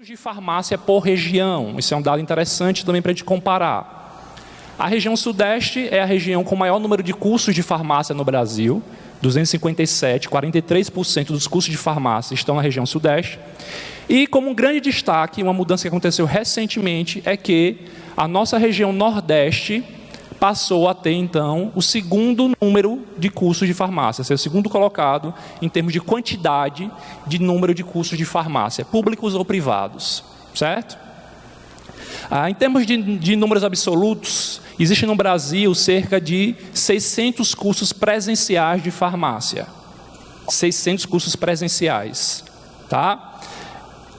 De farmácia por região, isso é um dado interessante também para a gente comparar. A região sudeste é a região com o maior número de cursos de farmácia no Brasil, 257, 43% dos cursos de farmácia estão na região sudeste. E como um grande destaque, uma mudança que aconteceu recentemente é que a nossa região nordeste passou a ter, então, o segundo número de cursos de farmácia, ser o segundo colocado em termos de quantidade de número de cursos de farmácia, públicos ou privados, certo? Em termos de números absolutos, existe no Brasil cerca de 600 cursos presenciais de farmácia. 600 cursos presenciais, tá?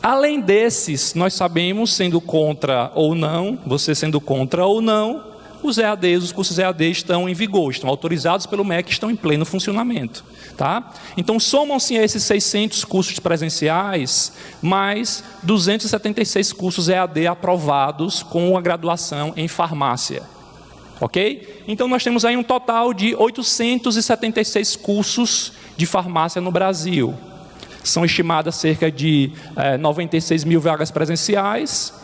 Além desses, nós sabemos, sendo contra ou não, você sendo contra ou não, os EADs, os cursos EAD estão em vigor, estão autorizados pelo MEC, estão em pleno funcionamento. Tá? Então, somam-se a esses 600 cursos presenciais, mais 276 cursos EAD aprovados com a graduação em farmácia. Ok? Então, nós temos aí um total de 876 cursos de farmácia no Brasil. São estimadas cerca de 96 mil vagas presenciais,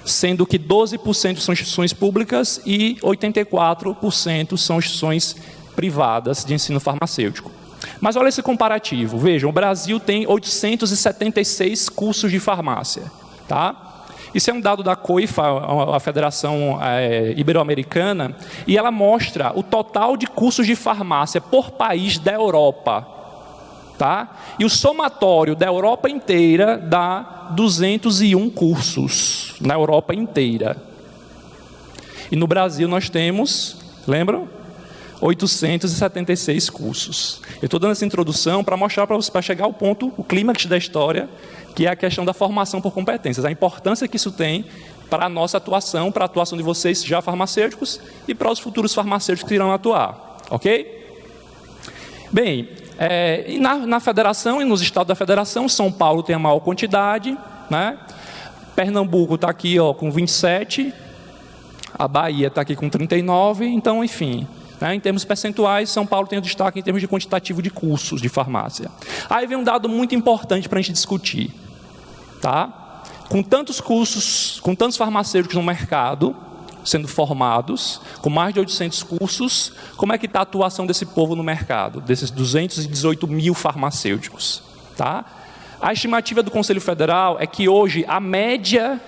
sendo que 12% são instituições públicas e 84% são instituições privadas de ensino farmacêutico. Mas olha esse comparativo, vejam, o Brasil tem 876 cursos de farmácia. Tá? Isso é um dado da COIFA, a Federação Ibero-Americana, e ela mostra o total de cursos de farmácia por país da Europa. Tá? E o somatório da Europa inteira dá 201 cursos, na Europa inteira. E no Brasil nós temos, lembram? 876 cursos. Eu estou dando essa introdução para mostrar para você, para chegar ao ponto, o clímax da história, que é a questão da formação por competências, a importância que isso tem para a nossa atuação, para a atuação de vocês já farmacêuticos e para os futuros farmacêuticos que irão atuar. Ok? Bem, e na federação e nos estados da federação, São Paulo tem a maior quantidade, né? Pernambuco está aqui com 27, a Bahia está aqui com 39, então, enfim, né? Em termos percentuais, São Paulo tem o destaque em termos de quantitativo de cursos de farmácia. Aí vem um dado muito importante para a gente discutir. Tá? Com tantos cursos, com tantos farmacêuticos no mercado, sendo formados, com mais de 800 cursos, como é que está a atuação desse povo no mercado, desses 218 mil farmacêuticos? Tá? A estimativa do Conselho Federal é que hoje a média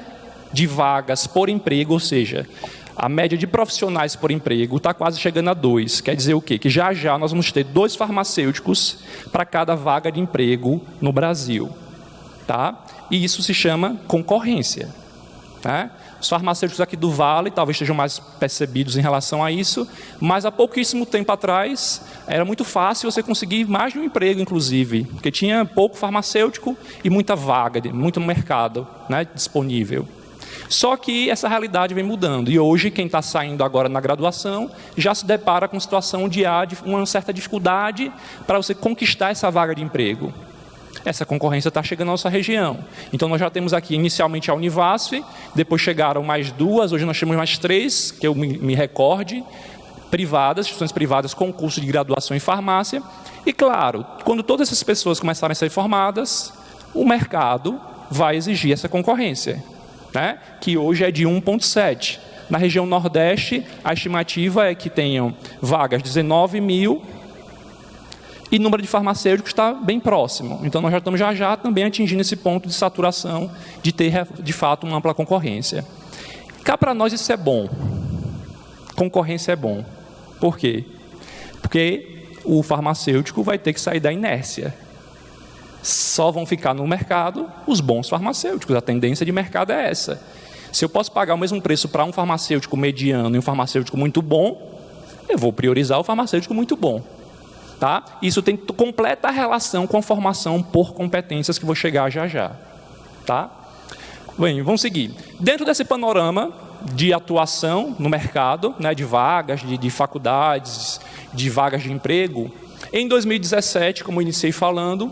de vagas por emprego, ou seja, a média de profissionais por emprego está quase chegando a 2. Quer dizer o quê? Que já nós vamos ter 2 farmacêuticos para cada vaga de emprego no Brasil. Tá? E isso se chama concorrência. Tá? Os farmacêuticos aqui do Vale talvez estejam mais percebidos em relação a isso, mas há pouquíssimo tempo atrás era muito fácil você conseguir mais de um emprego, inclusive, porque tinha pouco farmacêutico e muita vaga, muito mercado, né, disponível. Só que essa realidade vem mudando, e hoje quem está saindo agora na graduação já se depara com a situação de uma certa dificuldade para você conquistar essa vaga de emprego. Essa concorrência está chegando à nossa região. Então, nós já temos aqui, inicialmente, a Univasf, depois chegaram mais 2, hoje nós temos mais 3, que eu me recorde, privadas, instituições privadas com curso de graduação em farmácia. E, claro, quando todas essas pessoas começarem a ser formadas, o mercado vai exigir essa concorrência, né? Que hoje é de 1,7. Na região Nordeste, a estimativa é que tenham vagas 19 mil, e o número de farmacêuticos está bem próximo. Então, nós já estamos já também atingindo esse ponto de saturação, de ter, de fato, uma ampla concorrência. Cá para nós isso é bom. Concorrência é bom. Por quê? Porque o farmacêutico vai ter que sair da inércia. Só vão ficar no mercado os bons farmacêuticos. A tendência de mercado é essa. Se eu posso pagar o mesmo preço para um farmacêutico mediano e um farmacêutico muito bom, eu vou priorizar o farmacêutico muito bom. Tá? Isso tem completa relação com a formação por competências que vou chegar já. Tá? Bem, vamos seguir. Dentro desse panorama de atuação no mercado, né, de vagas, de faculdades, de vagas de emprego, em 2017, como eu iniciei falando,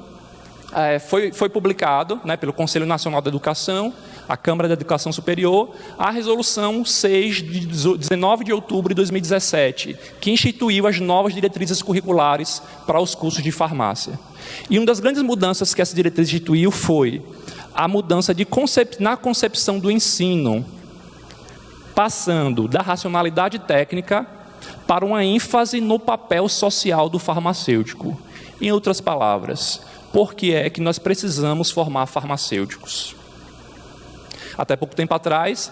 foi publicado, né, pelo Conselho Nacional da Educação, a Câmara da Educação Superior, a Resolução 6, de 19 de outubro de 2017, que instituiu as novas diretrizes curriculares para os cursos de farmácia. E uma das grandes mudanças que essa diretriz instituiu foi a mudança na concepção do ensino, passando da racionalidade técnica para uma ênfase no papel social do farmacêutico. Em outras palavras, por que é que nós precisamos formar farmacêuticos? Até pouco tempo atrás,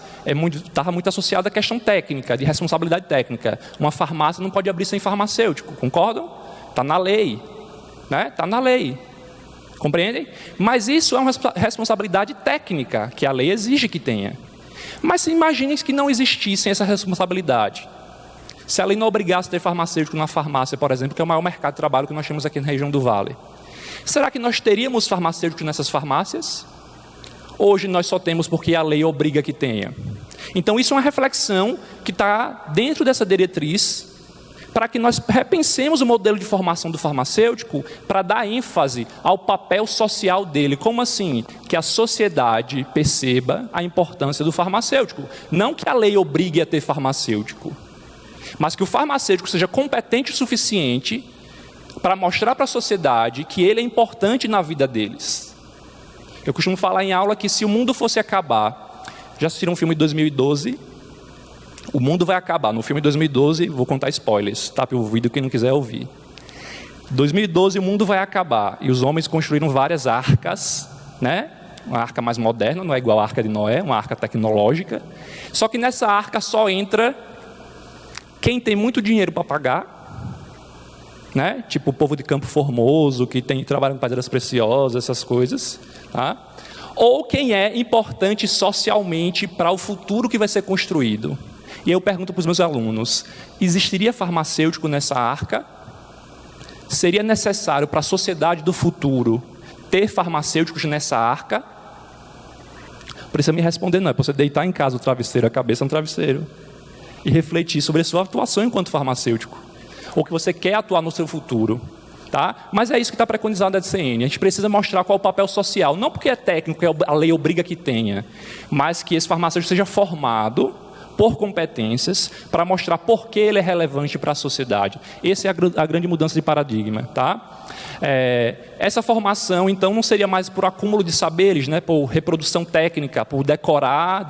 estava muito associado à questão técnica, de responsabilidade técnica. Uma farmácia não pode abrir sem farmacêutico, concordam? Está na lei, né? Está na lei. Compreendem? Mas isso é uma responsabilidade técnica, que a lei exige que tenha. Mas imaginem que não existisse essa responsabilidade. Se a lei não obrigasse a ter farmacêutico na farmácia, por exemplo, que é o maior mercado de trabalho que nós temos aqui na região do Vale, será que nós teríamos farmacêuticos nessas farmácias? Hoje nós só temos porque a lei obriga que tenha. Então isso é uma reflexão que está dentro dessa diretriz, para que nós repensemos o modelo de formação do farmacêutico para dar ênfase ao papel social dele. Como assim? Que a sociedade perceba a importância do farmacêutico. Não que a lei obrigue a ter farmacêutico, mas que o farmacêutico seja competente o suficiente para mostrar para a sociedade que ele é importante na vida deles. Eu costumo falar em aula que se o mundo fosse acabar, já assistiram um filme de 2012? O mundo vai acabar. No filme de 2012, vou contar spoilers, tape o vídeo quem não quiser ouvir. 2012 o mundo vai acabar e os homens construíram várias arcas, né? Uma arca mais moderna, não é igual a arca de Noé, uma arca tecnológica. Só que nessa arca só entra quem tem muito dinheiro para pagar, né? Tipo o povo de Campo Formoso, que trabalha com pedras preciosas, essas coisas, tá? Ou quem é importante socialmente para o futuro que vai ser construído. E eu pergunto para os meus alunos, existiria farmacêutico nessa arca? Seria necessário para a sociedade do futuro ter farmacêuticos nessa arca? Precisa me responder, não. É para você deitar em casa o travesseiro, a cabeça no travesseiro, e refletir sobre a sua atuação enquanto farmacêutico. Ou que você quer atuar no seu futuro. Tá? Mas é isso que está preconizado na DCN. A gente precisa mostrar qual é o papel social. Não porque é técnico, a lei obriga que tenha, mas que esse farmacêutico seja formado por competências, para mostrar por que ele é relevante para a sociedade. Essa é a grande mudança de paradigma. Tá? Essa formação, então, não seria mais por acúmulo de saberes, né? Por reprodução técnica, por decorar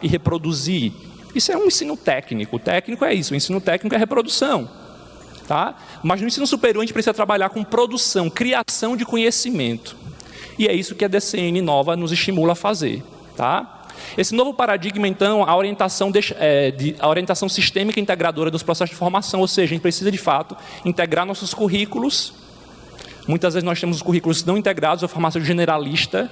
e reproduzir. Isso é um ensino técnico. O técnico é isso, o ensino técnico é reprodução. Tá? Mas no ensino superior a gente precisa trabalhar com produção, criação de conhecimento. E é isso que a DCN nova nos estimula a fazer. Tá? Esse novo paradigma, então, a orientação sistêmica integradora dos processos de formação, ou seja, a gente precisa, de fato, integrar nossos currículos. Muitas vezes nós temos os currículos não integrados, a formação generalista,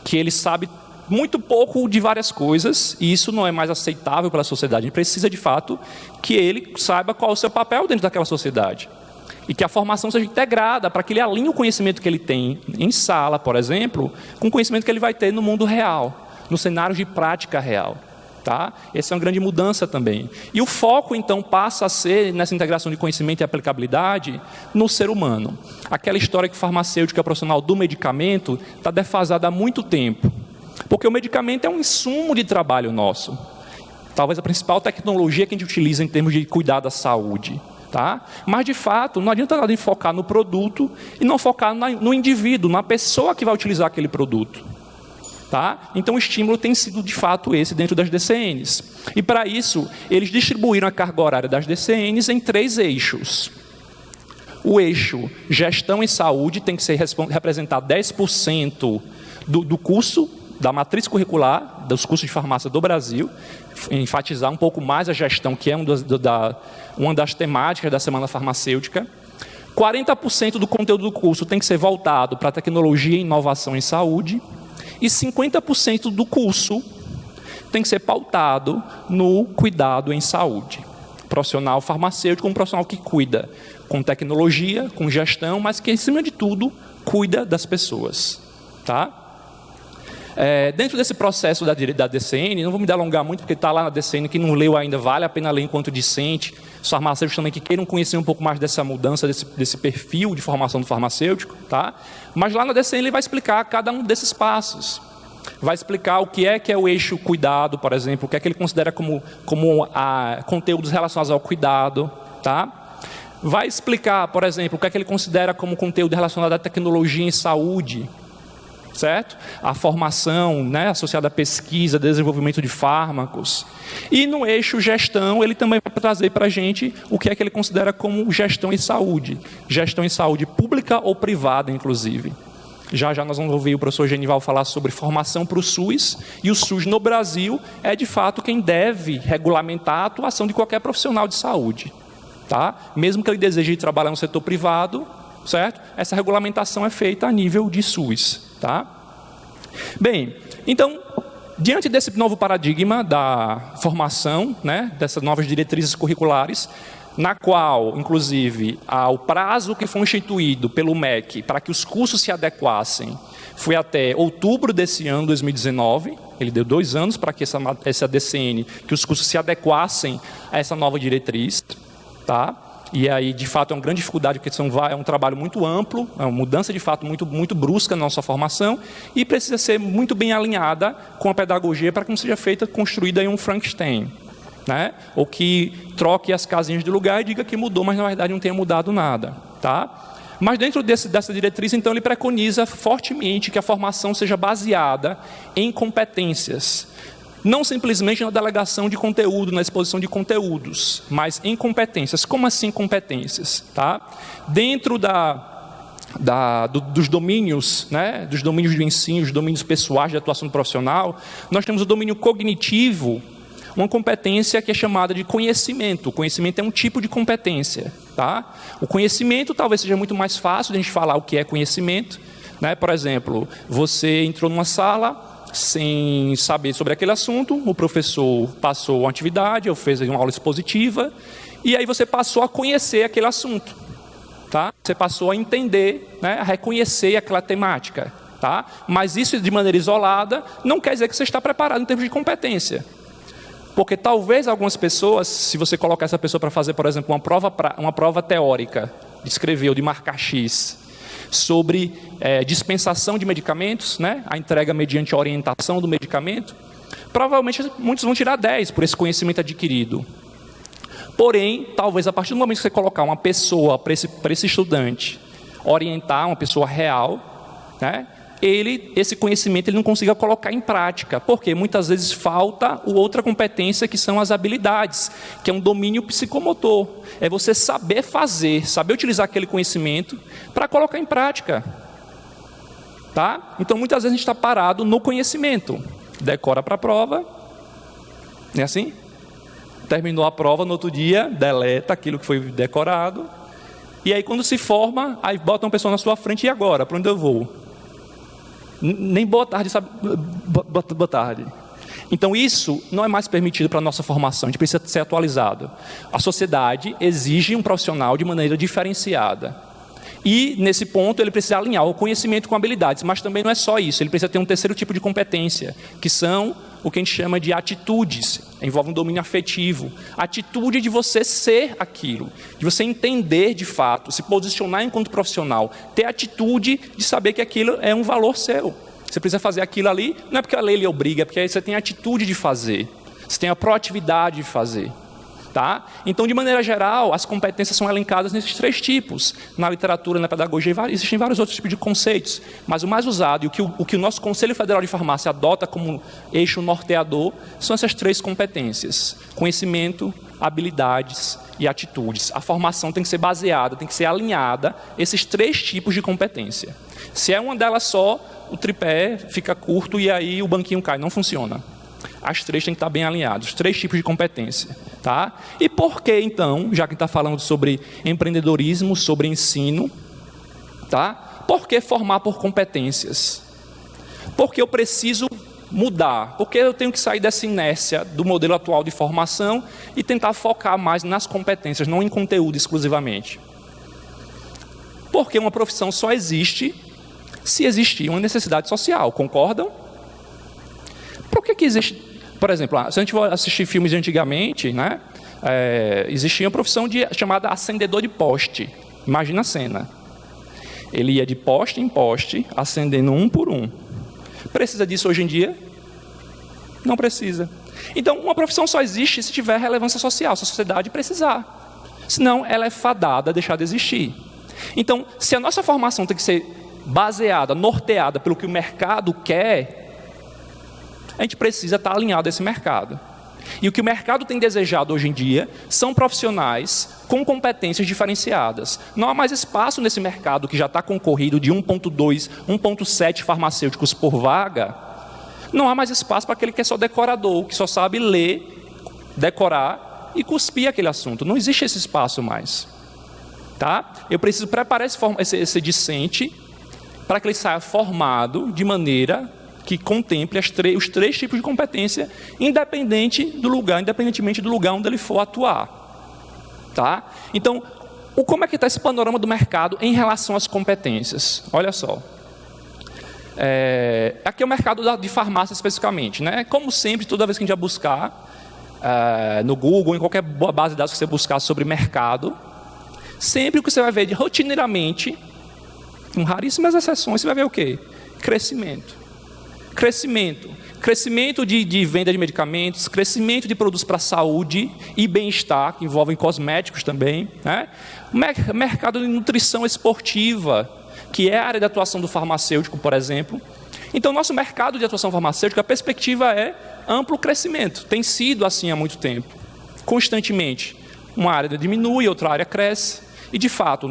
que ele sabe muito pouco de várias coisas, e isso não é mais aceitável para a sociedade. A gente precisa, de fato, que ele saiba qual é o seu papel dentro daquela sociedade. E que a formação seja integrada para que ele alinhe o conhecimento que ele tem em sala, por exemplo, com o conhecimento que ele vai ter no mundo real, no cenário de prática real. Tá? Essa é uma grande mudança também. E o foco, então, passa a ser, nessa integração de conhecimento e aplicabilidade, no ser humano. Aquela história que o farmacêutico é o profissional do medicamento está defasada há muito tempo. Porque o medicamento é um insumo de trabalho nosso. Talvez a principal tecnologia que a gente utiliza em termos de cuidar da saúde. Tá? Mas, de fato, não adianta nada em focar no produto e não focar no indivíduo, na pessoa que vai utilizar aquele produto. Tá? Então, o estímulo tem sido, de fato, esse dentro das DCNs. E, para isso, eles distribuíram a carga horária das DCNs em 3 eixos. O eixo gestão em saúde tem que representar 10% do curso, da matriz curricular, dos cursos de farmácia do Brasil, enfatizar um pouco mais a gestão, que é uma das temáticas da Semana Farmacêutica. 40% do conteúdo do curso tem que ser voltado para tecnologia e inovação em saúde. E 50% do curso tem que ser pautado no cuidado em saúde. Profissional farmacêutico, um profissional que cuida com tecnologia, com gestão, mas que, acima de tudo, cuida das pessoas. Tá? Dentro desse processo da DCN, não vou me alongar muito, porque está lá na DCN, quem não leu ainda, vale a pena ler enquanto discente. Os farmacêuticos também que queiram conhecer um pouco mais dessa mudança, desse perfil de formação do farmacêutico. Tá? Mas lá na DCN ele vai explicar cada um desses passos. Vai explicar o que é o eixo cuidado, por exemplo, o que é que ele considera como conteúdos relacionados ao cuidado. Tá? Vai explicar, por exemplo, o que é que ele considera como conteúdo relacionado à tecnologia em saúde. certo? A formação, né, associada à pesquisa, desenvolvimento de fármacos. E no eixo gestão, ele também vai trazer para a gente o que é que ele considera como gestão em saúde pública ou privada, inclusive. Já nós vamos ouvir o professor Genival falar sobre formação para o SUS, e o SUS no Brasil é, de fato, quem deve regulamentar a atuação de qualquer profissional de saúde. Tá? Mesmo que ele deseje trabalhar no setor privado, certo? Essa regulamentação é feita a nível de SUS. Tá? Bem, então, diante desse novo paradigma da formação, né, dessas novas diretrizes curriculares, na qual, inclusive, o prazo que foi instituído pelo MEC para que os cursos se adequassem foi até outubro desse ano, 2019. Ele deu 2 anos para que essa DCN, que os cursos se adequassem a essa nova diretriz. Tá? E aí, de fato, é uma grande dificuldade, porque é um trabalho muito amplo, é uma mudança, de fato, muito brusca na nossa formação, e precisa ser muito bem alinhada com a pedagogia para que não seja construída em um Frankenstein. Né? Ou que troque as casinhas de lugar e diga que mudou, mas na verdade não tenha mudado nada. Tá? Mas dentro dessa diretriz, então, ele preconiza fortemente que a formação seja baseada em competências. Não simplesmente na delegação de conteúdo, na exposição de conteúdos, mas em competências. Como assim competências? Tá? Dentro dos domínios, né, dos domínios de ensino, os domínios pessoais de atuação profissional, nós temos o domínio cognitivo, uma competência que é chamada de conhecimento. O conhecimento é um tipo de competência. Tá? O conhecimento talvez seja muito mais fácil de a gente falar o que é conhecimento. Né? Por exemplo, você entrou numa sala sem saber sobre aquele assunto, o professor passou uma atividade, ou fez uma aula expositiva, e aí você passou a conhecer aquele assunto. Tá? Você passou a entender, né, a reconhecer aquela temática. Tá? Mas isso, de maneira isolada, não quer dizer que você está preparado em termos de competência. Porque talvez algumas pessoas, se você colocar essa pessoa para fazer, por exemplo, uma prova teórica, de escrever ou de marcar X, sobre dispensação de medicamentos, né, a entrega mediante a orientação do medicamento, provavelmente muitos vão tirar 10 por esse conhecimento adquirido. Porém, talvez a partir do momento que você colocar uma pessoa para esse estudante, orientar uma pessoa real, né, esse conhecimento ele não consiga colocar em prática, porque muitas vezes falta outra competência, que são as habilidades, que é um domínio psicomotor. É você saber fazer, saber utilizar aquele conhecimento para colocar em prática. Tá? Então, muitas vezes a gente está parado no conhecimento. Decora para a prova, não é assim? Terminou a prova, no outro dia, deleta aquilo que foi decorado, e aí quando se forma, aí bota uma pessoa na sua frente, e agora? Para onde eu vou? Nem boa tarde, sabe? Boa tarde. Então isso não é mais permitido para a nossa formação, a gente precisa ser atualizado. A sociedade exige um profissional de maneira diferenciada. E nesse ponto ele precisa alinhar o conhecimento com habilidades, mas também não é só isso, ele precisa ter um terceiro tipo de competência, que são o que a gente chama de atitudes, envolve um domínio afetivo, a atitude de você ser aquilo, de você entender de fato, se posicionar enquanto profissional, ter a atitude de saber que aquilo é um valor seu. Você precisa fazer aquilo ali, não é porque a lei lhe obriga, é porque aí você tem a atitude de fazer, você tem a proatividade de fazer. Tá? Então, de maneira geral, as competências são elencadas nesses 3 tipos. Na literatura, na pedagogia, existem vários outros tipos de conceitos, mas o mais usado e o que o nosso Conselho Federal de Farmácia adota como eixo norteador são essas 3 competências: conhecimento, habilidades e atitudes. A formação tem que ser baseada, tem que ser alinhada a esses 3 tipos de competência. Se é uma delas só, o tripé fica curto e aí o banquinho cai, não funciona. As 3 têm que estar bem alinhadas, os 3 tipos de competência. Tá? E por que, então, já que está falando sobre empreendedorismo, sobre ensino, tá? Por que formar por competências? Porque eu preciso mudar, porque eu tenho que sair dessa inércia do modelo atual de formação e tentar focar mais nas competências, não em conteúdo exclusivamente. Porque uma profissão só existe se existir uma necessidade social, concordam? Por que existe... Por exemplo, se a gente for assistir filmes de antigamente, né, existia uma profissão chamada acendedor de poste. Imagina a cena. Ele ia de poste em poste, acendendo um por um. Precisa disso hoje em dia? Não precisa. Então, uma profissão só existe se tiver relevância social, se a sociedade precisar. Senão, ela é fadada a deixar de existir. Então, se a nossa formação tem que ser baseada, norteada pelo que o mercado quer, a gente precisa estar alinhado a esse mercado. E o que o mercado tem desejado hoje em dia são profissionais com competências diferenciadas. Não há mais espaço nesse mercado que já está concorrido de 1,2, 1,7 farmacêuticos por vaga. Não há mais espaço para aquele que é só decorador, que só sabe ler, decorar e cuspir aquele assunto. Não existe esse espaço mais. Tá? Eu preciso preparar esse discente para que ele saia formado de maneira que contemple os três tipos de competência, independentemente do lugar onde ele for atuar. Tá? Então, como é que está esse panorama do mercado em relação às competências? Olha só. Aqui é o mercado de farmácia especificamente. Né? Como sempre, toda vez que a gente vai buscar no Google, em qualquer base de dados que você buscar sobre mercado, sempre o que você vai ver rotineiramente, com raríssimas exceções, você vai ver o quê? Crescimento. Crescimento de venda de medicamentos, crescimento de produtos para saúde e bem-estar, que envolvem cosméticos também. Né? Mercado de nutrição esportiva, que é a área de atuação do farmacêutico, por exemplo. Então, nosso mercado de atuação farmacêutica, a perspectiva é amplo crescimento. Tem sido assim há muito tempo, constantemente. Uma área diminui, outra área cresce. E, de fato,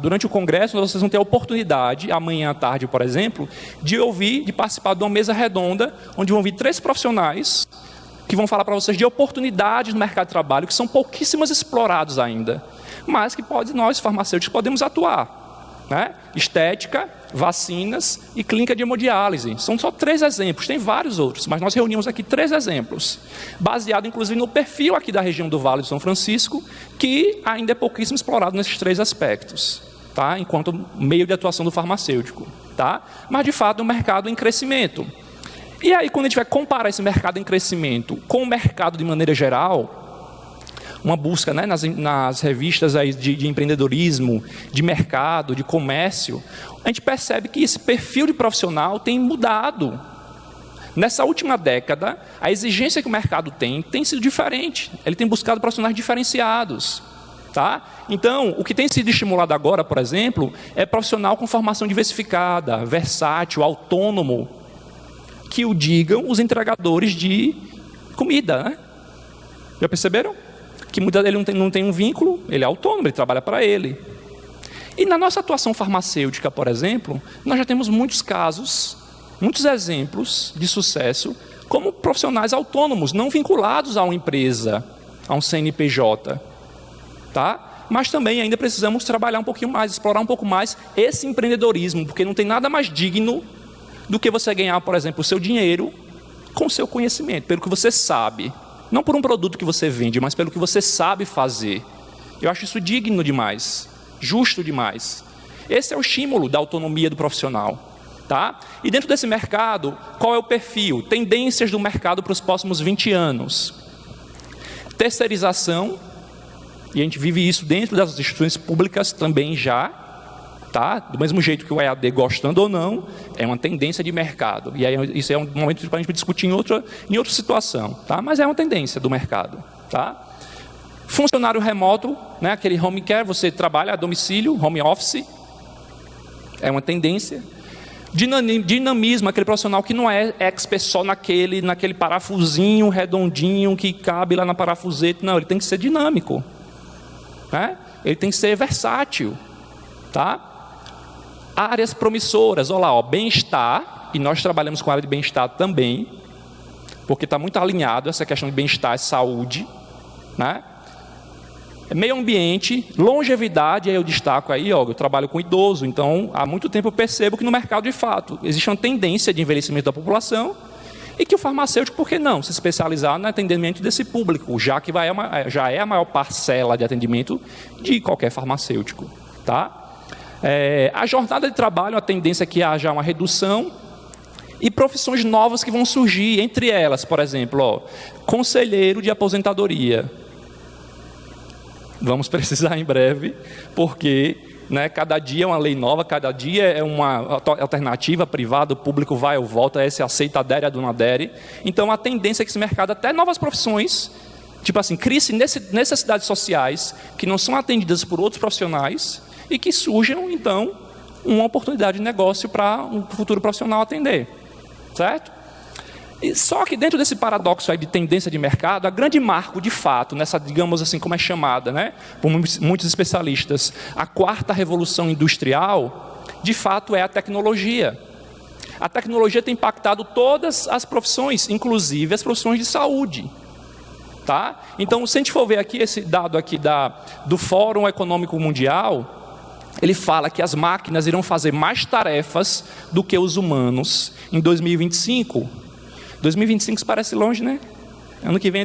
durante o congresso, vocês vão ter a oportunidade, amanhã à tarde, por exemplo, de participar de uma mesa redonda, onde vão vir 3 profissionais que vão falar para vocês de oportunidades no mercado de trabalho que são pouquíssimas explorados ainda, mas que nós, farmacêuticos, podemos atuar. Né? Estética, vacinas e clínica de hemodiálise. São só 3 exemplos, tem vários outros, mas nós reunimos aqui 3 exemplos, baseado inclusive no perfil aqui da região do Vale do São Francisco, que ainda é pouquíssimo explorado nesses 3 aspectos, tá? Enquanto meio de atuação do farmacêutico. Tá? Mas, de fato, é um mercado em crescimento. E aí, quando a gente vai comparar esse mercado em crescimento com o mercado de maneira geral, uma busca, né, nas revistas aí de empreendedorismo, de mercado, de comércio, a gente percebe que esse perfil de profissional tem mudado. Nessa última década, a exigência que o mercado tem sido diferente. Ele tem buscado profissionais diferenciados. Tá? Então, o que tem sido estimulado agora, por exemplo, é profissional com formação diversificada, versátil, autônomo, que o digam os entregadores de comida. Né? Já perceberam? Que ele não tem um vínculo, ele é autônomo, ele trabalha para ele. E na nossa atuação farmacêutica, por exemplo, nós já temos muitos casos, muitos exemplos de sucesso, como profissionais autônomos, não vinculados a uma empresa, a um CNPJ. Tá? Mas também ainda precisamos trabalhar um pouquinho mais, explorar um pouco mais esse empreendedorismo, porque não tem nada mais digno do que você ganhar, por exemplo, o seu dinheiro com o seu conhecimento, pelo que você sabe. Não por um produto que você vende, mas pelo que você sabe fazer. Eu acho isso digno demais, justo demais. Esse é o estímulo da autonomia do profissional. Tá? E dentro desse mercado, qual é o perfil? Tendências do mercado para os próximos 20 anos. Terceirização, e a gente vive isso dentro das instituições públicas também já. Tá? Do mesmo jeito que o EAD, gostando ou não, é uma tendência de mercado. E aí, isso é um momento para a gente discutir em outra situação. Tá? Mas é uma tendência do mercado. Tá? Funcionário remoto, né? Aquele home care, você trabalha a domicílio, home office, é uma tendência. Dinamismo, aquele profissional que não é expert só naquele parafusinho redondinho que cabe lá na parafuseta. Não, ele tem que ser dinâmico. Né? Ele tem que ser versátil. Tá? Áreas promissoras, olha lá, bem-estar, e nós trabalhamos com a área de bem-estar também, porque está muito alinhado essa questão de bem-estar e saúde, né? Meio ambiente, longevidade, aí eu destaco aí, eu trabalho com idoso, então há muito tempo eu percebo que no mercado de fato existe uma tendência de envelhecimento da população e que o farmacêutico, por que não se especializar no atendimento desse público, já que já é a maior parcela de atendimento de qualquer farmacêutico, tá? A jornada de trabalho, a tendência é que haja uma redução e profissões novas que vão surgir, entre elas, por exemplo, conselheiro de aposentadoria. Vamos precisar em breve, porque né, cada dia é uma lei nova, cada dia é uma alternativa privada, o público vai ou volta, esse aceita, adere, não adere. Então, a tendência é que esse mercado, até novas profissões, tipo assim, crie-se necessidades sociais que não são atendidas por outros profissionais, e que surjam, então, uma oportunidade de negócio para um futuro profissional atender, certo? E só que dentro desse paradoxo aí de tendência de mercado, a grande marco, de fato, nessa, digamos assim, como é chamada, né, por muitos especialistas, a quarta revolução industrial, de fato é a tecnologia. A tecnologia tem impactado todas as profissões, inclusive as profissões de saúde. Tá? Então, se a gente for ver aqui esse dado aqui do Fórum Econômico Mundial, ele fala que as máquinas irão fazer mais tarefas do que os humanos em 2025. 2025 parece longe, né? Ano que vem,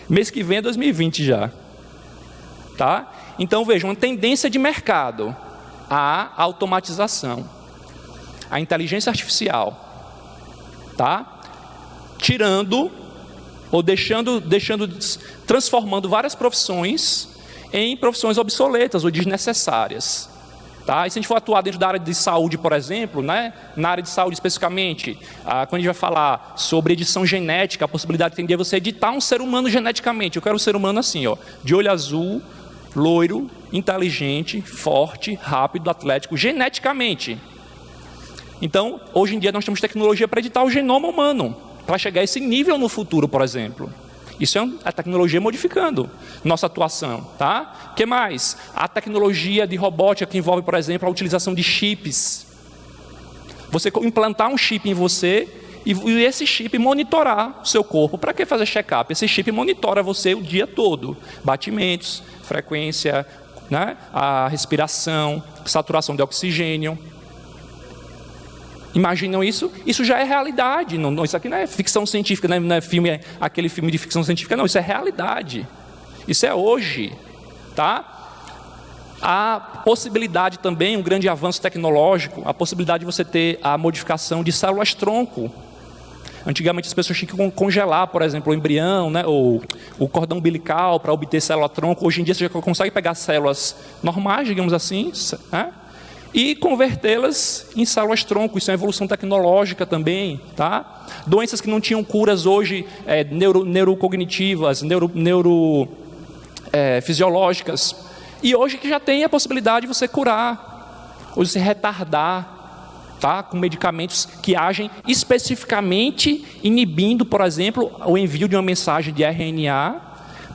mês que vem é 2020 já. Tá? Então, vejam, uma tendência de mercado, a automatização, a inteligência artificial, tá? Tirando ou transformando várias profissões em profissões obsoletas ou desnecessárias. Tá? E se a gente for atuar dentro da área de saúde, por exemplo, né? Na área de saúde especificamente, quando a gente vai falar sobre edição genética, a possibilidade de entender você editar um ser humano geneticamente. Eu quero um ser humano assim, ó, de olho azul, loiro, inteligente, forte, rápido, atlético, geneticamente. Então, hoje em dia nós temos tecnologia para editar o genoma humano, para chegar a esse nível no futuro, por exemplo. Isso é a tecnologia modificando nossa atuação, tá? O que mais? A tecnologia de robótica que envolve, por exemplo, a utilização de chips. Você implantar um chip em você e esse chip monitorar o seu corpo. Para que fazer check-up? Esse chip monitora você o dia todo. Batimentos, frequência, né? A respiração, saturação de oxigênio. Imaginam isso? Isso já é realidade. Não, isso aqui não é ficção científica, não é filme, aquele filme de ficção científica, não. Isso é realidade. Isso é hoje. Tá? A possibilidade também, um grande avanço tecnológico, a possibilidade de você ter a modificação de células-tronco. Antigamente as pessoas tinham que congelar, por exemplo, o embrião, né, ou o cordão umbilical para obter célula-tronco. Hoje em dia você já consegue pegar células normais, digamos assim, né? E convertê-las em células-tronco. Isso é uma evolução tecnológica também. Tá? Doenças que não tinham curas hoje, neurocognitivas, fisiológicas. E hoje que já tem a possibilidade de você curar, ou de se retardar, tá? Com medicamentos que agem especificamente inibindo, por exemplo, o envio de uma mensagem de RNA,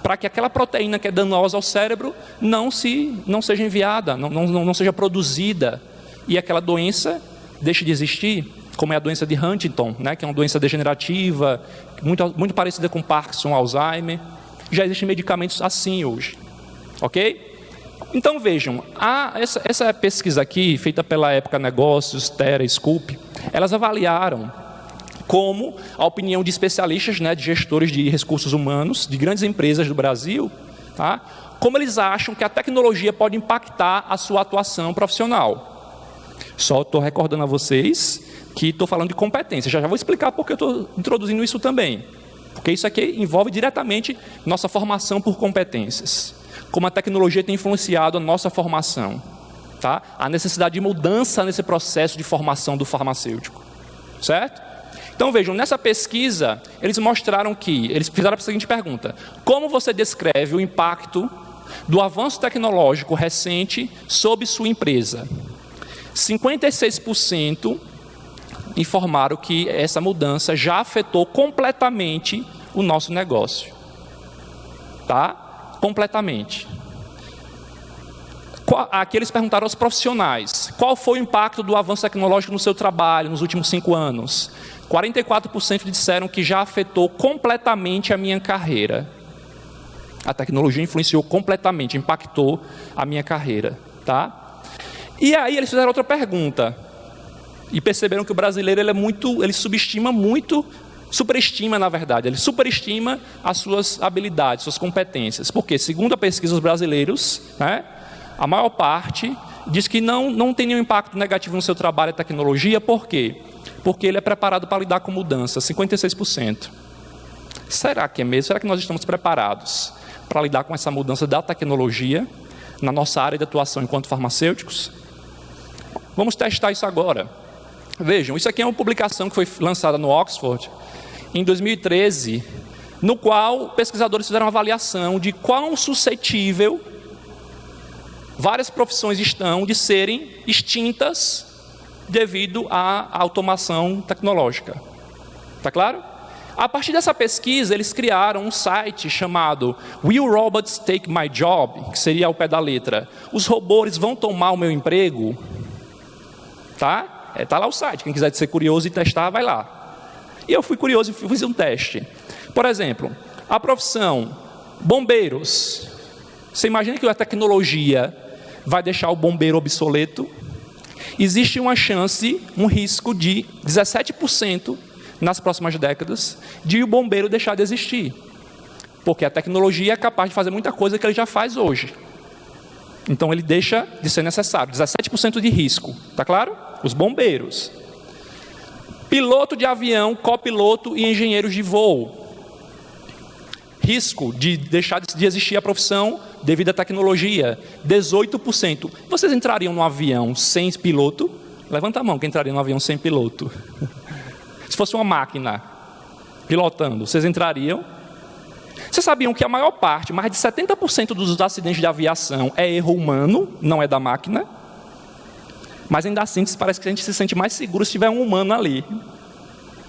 para que aquela proteína que é danosa ao cérebro não seja enviada, não seja produzida, e aquela doença deixe de existir, como é a doença de Huntington, né, que é uma doença degenerativa, muito parecida com Parkinson, Alzheimer. Já existem medicamentos assim hoje. Ok? Então vejam, essa pesquisa aqui, feita pela Época Negócios, Terra, Scoop, elas avaliaram como a opinião de especialistas, né, de gestores de recursos humanos, de grandes empresas do Brasil, tá? Como eles acham que a tecnologia pode impactar a sua atuação profissional. Só estou recordando a vocês que estou falando de competência. Já vou explicar porque eu estou introduzindo isso também. Porque isso aqui envolve diretamente nossa formação por competências. Como a tecnologia tem influenciado a nossa formação. Tá? A necessidade de mudança nesse processo de formação do farmacêutico. Certo? Então vejam, nessa pesquisa, eles mostraram que, eles fizeram a seguinte pergunta: como você descreve o impacto do avanço tecnológico recente sobre sua empresa? 56% informaram que essa mudança já afetou completamente o nosso negócio. Tá? Completamente. Aqui eles perguntaram aos profissionais: qual foi o impacto do avanço tecnológico no seu trabalho nos últimos 5 anos? 44% disseram que já afetou completamente a minha carreira. A tecnologia influenciou completamente, impactou a minha carreira. Tá? E aí eles fizeram outra pergunta. E perceberam que o brasileiro ele superestima, na verdade, ele superestima as suas habilidades, suas competências. Porque, segundo a pesquisa dos brasileiros, né, a maior parte diz que não tem nenhum impacto negativo no seu trabalho a tecnologia. Por quê? Porque ele é preparado para lidar com mudança, 56%. Será que é mesmo? Será que nós estamos preparados para lidar com essa mudança da tecnologia na nossa área de atuação enquanto farmacêuticos? Vamos testar isso agora. Vejam, isso aqui é uma publicação que foi lançada no Oxford em 2013, no qual pesquisadores fizeram uma avaliação de quão suscetível várias profissões estão de serem extintas devido à automação tecnológica. Tá claro? A partir dessa pesquisa, eles criaram um site chamado Will Robots Take My Job? Que seria ao pé da letra. Os robôs vão tomar o meu emprego? Tá? Tá lá o site. Quem quiser ser curioso e testar, vai lá. E eu fui curioso e fiz um teste. Por exemplo, a profissão bombeiros. Você imagina que a tecnologia vai deixar o bombeiro obsoleto? Existe uma chance, um risco de 17% nas próximas décadas, de o bombeiro deixar de existir. Porque a tecnologia é capaz de fazer muita coisa que ele já faz hoje. Então ele deixa de ser necessário. 17% de risco. Tá claro? Os bombeiros. Piloto de avião, copiloto e engenheiros de voo. Risco de deixar de existir a profissão devido à tecnologia. 18%. Vocês entrariam no avião sem piloto? Levanta a mão quem entraria no avião sem piloto. Se fosse uma máquina pilotando, vocês entrariam? Vocês sabiam que a maior parte, mais de 70% dos acidentes de aviação é erro humano, não é da máquina? Mas ainda assim, parece que a gente se sente mais seguro se tiver um humano ali.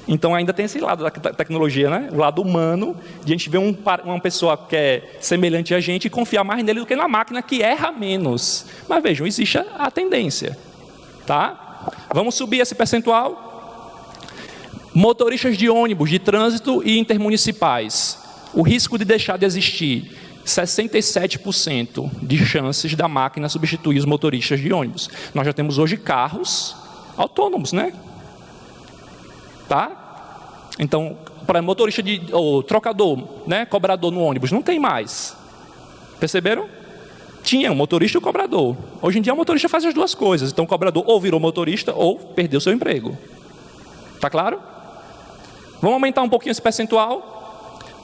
Então ainda tem esse lado da tecnologia, né? O lado humano, de a gente ver uma pessoa que é semelhante a gente e confiar mais nele do que na máquina, que erra menos. Mas vejam, existe a tendência. Tá? Vamos subir esse percentual. Motoristas de ônibus, de trânsito e intermunicipais. O risco de deixar de existir, 67% de chances da máquina substituir os motoristas de ônibus. Nós já temos hoje carros autônomos, né? Tá? Então, para motorista ou trocador, né? Cobrador no ônibus, não tem mais. Perceberam? Tinha o motorista e o cobrador. Hoje em dia o motorista faz as duas coisas. Então o cobrador ou virou motorista ou perdeu seu emprego. Tá claro? Vamos aumentar um pouquinho esse percentual?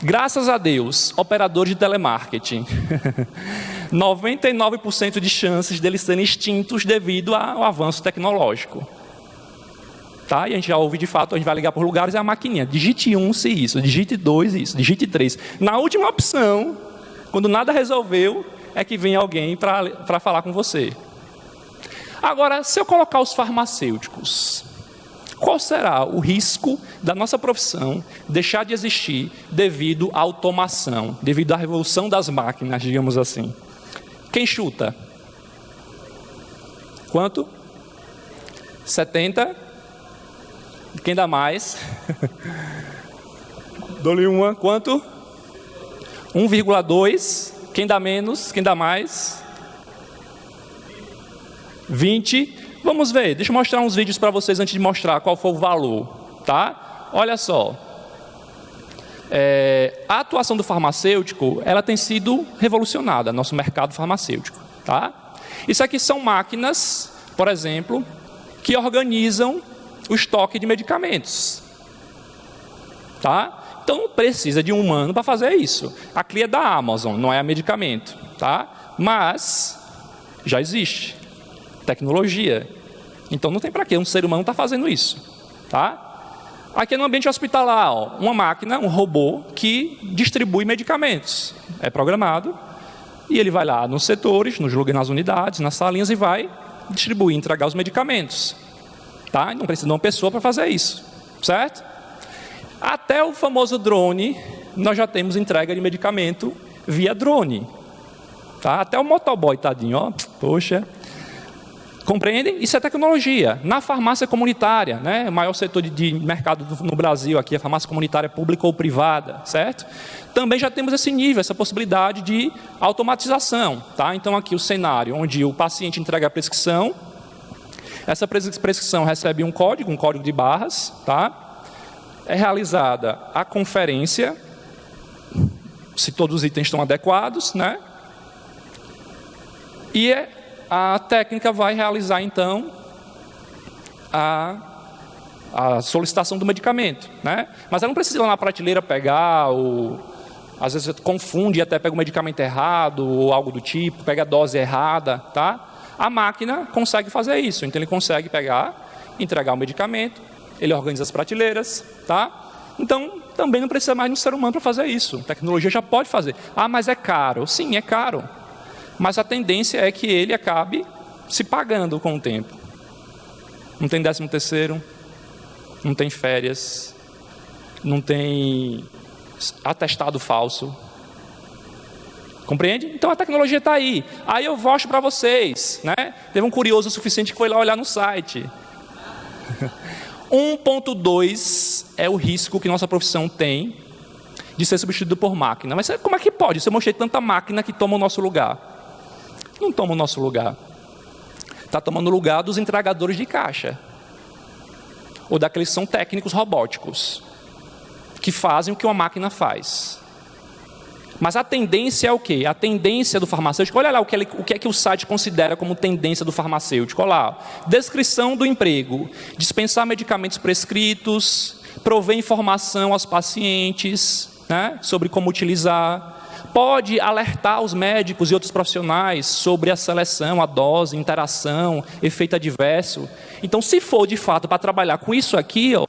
Graças a Deus, operadores de telemarketing. 99% de chances deles serem extintos devido ao avanço tecnológico. Tá? E a gente já ouve de fato, a gente vai ligar por lugares, é a maquininha. Digite 1 se isso, digite 2 isso, digite 3. Na última opção, quando nada resolveu, é que vem alguém para falar com você. Agora, se eu colocar os farmacêuticos, qual será o risco da nossa profissão deixar de existir devido à automação, devido à revolução das máquinas, digamos assim? Quem chuta? Quanto? 70? Quem dá mais? Dou-lhe uma. Quanto? 1,2. Quem dá menos? Quem dá mais? 20. Vamos ver. Deixa eu mostrar uns vídeos para vocês antes de mostrar qual foi o valor. Tá? Olha só. A atuação do farmacêutico, ela tem sido revolucionada, nosso mercado farmacêutico. Tá? Isso aqui são máquinas, por exemplo, que organizam o estoque de medicamentos. Tá? Então, precisa de um humano para fazer isso. A CLI é da Amazon, não é a medicamento. Tá? Mas, já existe tecnologia. Então, não tem para que um ser humano está fazendo isso. Tá? Aqui no ambiente hospitalar, ó, uma máquina, um robô que distribui medicamentos. É programado e ele vai lá nos setores, nas unidades, nas salinhas e vai distribuir, entregar os medicamentos. Tá? Não precisa de uma pessoa para fazer isso. Certo? Até o famoso drone, nós já temos entrega de medicamento via drone. Tá? Até o motoboy, tadinho, ó, poxa. Compreendem? Isso é tecnologia. Na farmácia comunitária, né? O maior setor de mercado no Brasil aqui, a farmácia comunitária pública ou privada, certo? Também já temos esse nível, essa possibilidade de automatização. Tá? Então aqui o cenário onde o paciente entrega a prescrição, essa prescrição recebe um código de barras, tá? É realizada a conferência, se todos os itens estão adequados, né? E a técnica vai realizar, então, a solicitação do medicamento, né? Mas ela não precisa ir lá na prateleira pegar, ou às vezes confunde e até pega o medicamento errado, ou algo do tipo, pega a dose errada, tá? A máquina consegue fazer isso, então ele consegue pegar, entregar o medicamento, ele organiza as prateleiras, tá? Então, também não precisa mais de um ser humano para fazer isso. A tecnologia já pode fazer. Ah, mas é caro. Sim, é caro. mas a tendência é que ele acabe se pagando com o tempo. Não tem 13º, não tem férias, não tem atestado falso. Compreende? Então a tecnologia está aí. Aí eu mostro para vocês, né? Teve um curioso o suficiente que foi lá olhar no site. 1.2 é o risco que nossa profissão tem de ser substituído por máquina. Mas como é que pode? Eu mostrei tanta máquina que toma o nosso lugar. Não toma o nosso lugar. Está tomando o lugar dos entregadores de caixa. Ou daqueles que são técnicos robóticos, que fazem o que uma máquina faz. Mas a tendência é o quê? A tendência do farmacêutico, olha lá o que é que o site considera como tendência do farmacêutico. Olha lá, descrição do emprego, dispensar medicamentos prescritos, prover informação aos pacientes, né, sobre como utilizar. Pode alertar os médicos e outros profissionais sobre a seleção, a dose, interação, efeito adverso. Então, se for de fato para trabalhar com isso aqui, ó,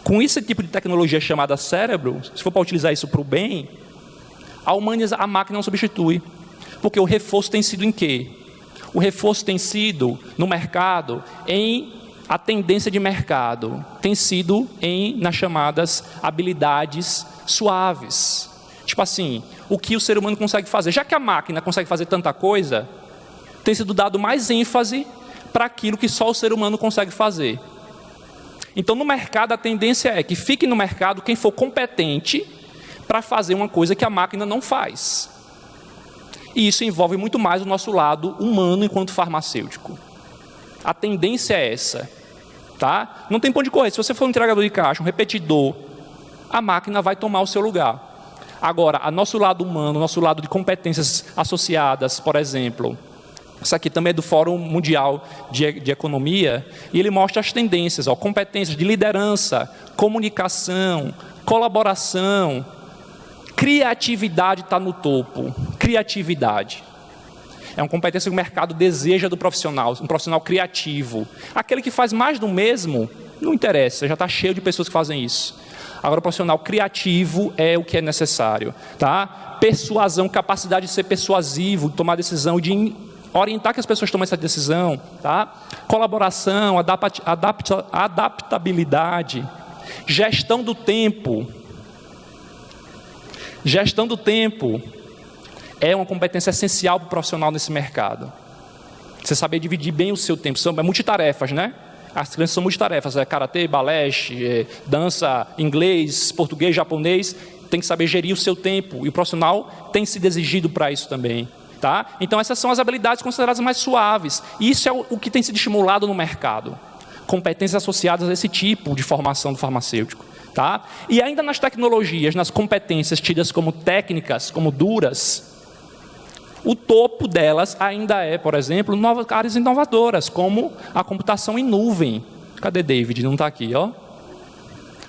com esse tipo de tecnologia chamada cérebro, se for para utilizar isso para o bem, a máquina não substitui. Porque o reforço tem sido em quê? O reforço tem sido no mercado, a tendência de mercado tem sido nas chamadas habilidades suaves. Tipo assim, o que o ser humano consegue fazer. Já que a máquina consegue fazer tanta coisa, tem sido dado mais ênfase para aquilo que só o ser humano consegue fazer. Então, no mercado, a tendência é que fique no mercado quem for competente para fazer uma coisa que a máquina não faz. E isso envolve muito mais o nosso lado humano enquanto farmacêutico. A tendência é essa. Tá? Não tem ponto de correr. Se você for um entregador de caixa, um repetidor, a máquina vai tomar o seu lugar. Agora, o nosso lado humano, o nosso lado de competências associadas, por exemplo, isso aqui também é do Fórum Mundial de Economia, e ele mostra as tendências, ó, competências de liderança, comunicação, colaboração, criatividade está no topo. Criatividade. É uma competência que o mercado deseja do profissional, um profissional criativo. Aquele que faz mais do mesmo, não interessa, já está cheio de pessoas que fazem isso. Agora, o profissional criativo é o que é necessário. Tá? Persuasão, capacidade de ser persuasivo, de tomar decisão, de orientar que as pessoas tomem essa decisão. Tá? Colaboração, adaptabilidade, gestão do tempo. Gestão do tempo é uma competência essencial para o profissional nesse mercado. Você saber dividir bem o seu tempo. São multitarefas, né? As crianças são multitarefas, karatê, balé, dança, inglês, português, japonês. Tem que saber gerir o seu tempo. E o profissional tem sido exigido para isso também. Tá? Então, essas são as habilidades consideradas mais suaves. E isso é o que tem sido estimulado no mercado. Competências associadas a esse tipo de formação do farmacêutico. Tá? E ainda nas tecnologias, nas competências tidas como técnicas, como duras, o topo delas ainda é, por exemplo, novas áreas inovadoras, como a computação em nuvem. Cadê David? Não está aqui, ó.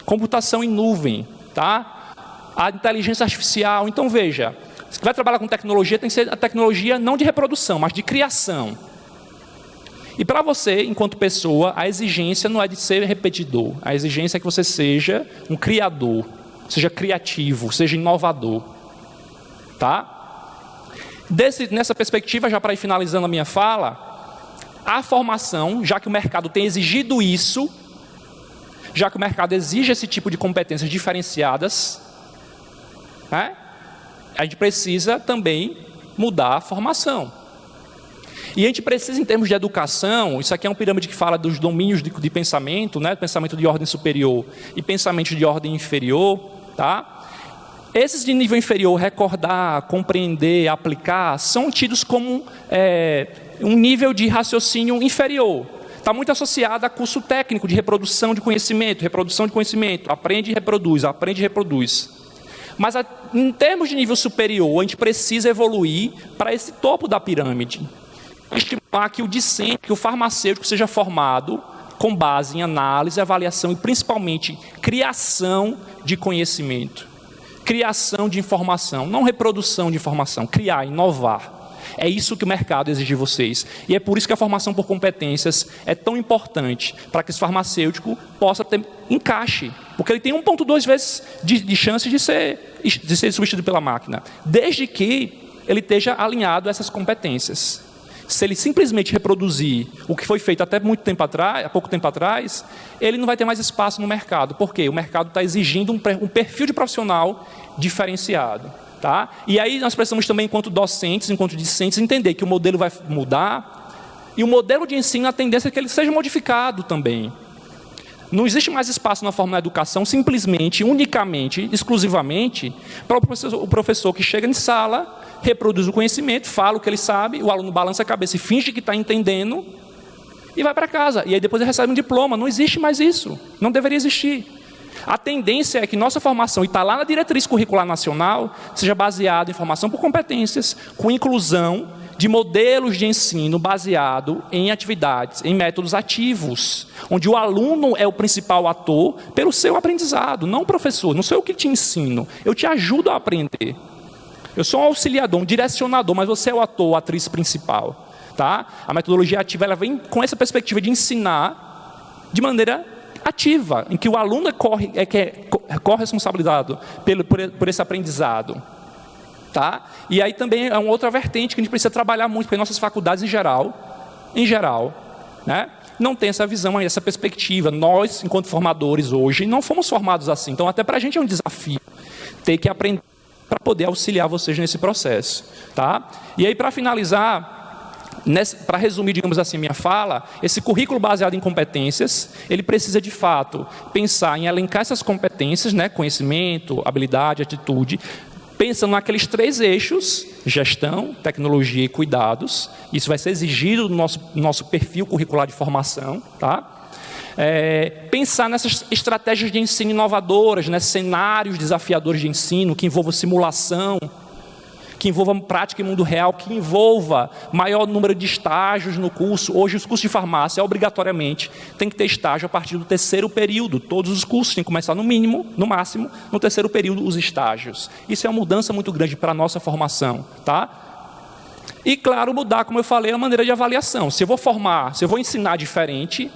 Computação em nuvem, tá? A inteligência artificial. Então, veja, se vai trabalhar com tecnologia, tem que ser a tecnologia não de reprodução, mas de criação. E para você, enquanto pessoa, a exigência não é de ser repetidor. A exigência é que você seja um criador, seja criativo, seja inovador. Tá? Nessa perspectiva, já para ir finalizando a minha fala, a formação, já que o mercado tem exigido isso, já que o mercado exige esse tipo de competências diferenciadas, né, a gente precisa também mudar a formação. E a gente precisa, em termos de educação, isso aqui é uma pirâmide que fala dos domínios de pensamento, né, pensamento de ordem superior e pensamento de ordem inferior, tá? Esses de nível inferior, recordar, compreender, aplicar, são tidos como um nível de raciocínio inferior. Está muito associado a curso técnico de reprodução de conhecimento, aprende e reproduz. Mas em termos de nível superior, a gente precisa evoluir para esse topo da pirâmide. Estimular que o discente, que o farmacêutico seja formado com base em análise, avaliação e principalmente criação de conhecimento. Criação de informação, não reprodução de informação, criar, inovar. É isso que o mercado exige de vocês. E é por isso que a formação por competências é tão importante, para que esse farmacêutico possa ter encaixe. Porque ele tem 1,2 vezes de chance de ser substituído pela máquina. Desde que ele esteja alinhado a essas competências. Se ele simplesmente reproduzir o que foi feito até há pouco tempo atrás, ele não vai ter mais espaço no mercado. Por quê? O mercado está exigindo um perfil de profissional diferenciado. Tá? E aí nós precisamos também, enquanto docentes, enquanto discentes, entender que o modelo vai mudar e o modelo de ensino, a tendência é que ele seja modificado também. Não existe mais espaço na forma da educação, simplesmente, unicamente, exclusivamente, para o professor que chega em sala, reproduz o conhecimento, fala o que ele sabe, o aluno balança a cabeça e finge que está entendendo e vai para casa. E aí depois ele recebe um diploma. Não existe mais isso. Não deveria existir. A tendência é que nossa formação, e está lá na diretriz curricular nacional, seja baseada em formação por competências, com inclusão de modelos de ensino baseado em atividades, em métodos ativos, onde o aluno é o principal ator pelo seu aprendizado, não o professor. Não sou eu que te ensino, eu te ajudo a aprender. Eu sou um auxiliador, um direcionador, mas você é o ator, a atriz principal. Tá? A metodologia ativa, ela vem com essa perspectiva de ensinar de maneira ativa, em que o aluno é corresponsabilizado por esse aprendizado. Tá? E aí também é uma outra vertente que a gente precisa trabalhar muito, porque nossas faculdades em geral, né, não tem essa visão, essa perspectiva. Nós, enquanto formadores hoje, não fomos formados assim. Então, até para a gente é um desafio ter que aprender para poder auxiliar vocês nesse processo. Tá? E aí, para finalizar, para resumir, digamos assim, minha fala, esse currículo baseado em competências, ele precisa, de fato, pensar em elencar essas competências, né, conhecimento, habilidade, atitude, pensando naqueles 3 eixos: gestão, tecnologia e cuidados. Isso vai ser exigido do nosso perfil curricular de formação. Tá? Pensar nessas estratégias de ensino inovadoras, né? Cenários desafiadores de ensino, que envolvam simulação, que envolva prática em mundo real, que envolva maior número de estágios no curso. Hoje, os cursos de farmácia, obrigatoriamente, tem que ter estágio a partir do 3º período. Todos os cursos têm que começar no máximo, no 3º período, os estágios. Isso é uma mudança muito grande para a nossa formação. Tá? E, claro, mudar, como eu falei, a maneira de avaliação. Se eu vou ensinar diferente,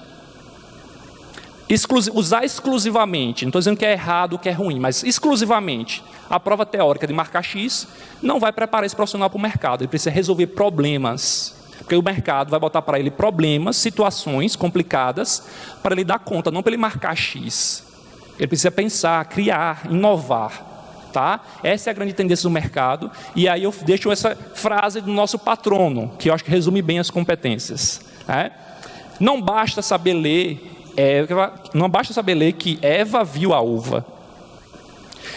usar exclusivamente, não estou dizendo que é errado ou que é ruim, mas exclusivamente a prova teórica de marcar X, não vai preparar esse profissional para o mercado. Ele precisa resolver problemas, porque o mercado vai botar para ele problemas, situações complicadas, para ele dar conta, não para ele marcar X. Ele precisa pensar, criar, inovar. Tá? Essa é a grande tendência do mercado. E aí eu deixo essa frase do nosso patrono, que eu acho que resume bem as competências. Né? Não basta saber ler que Eva viu a uva.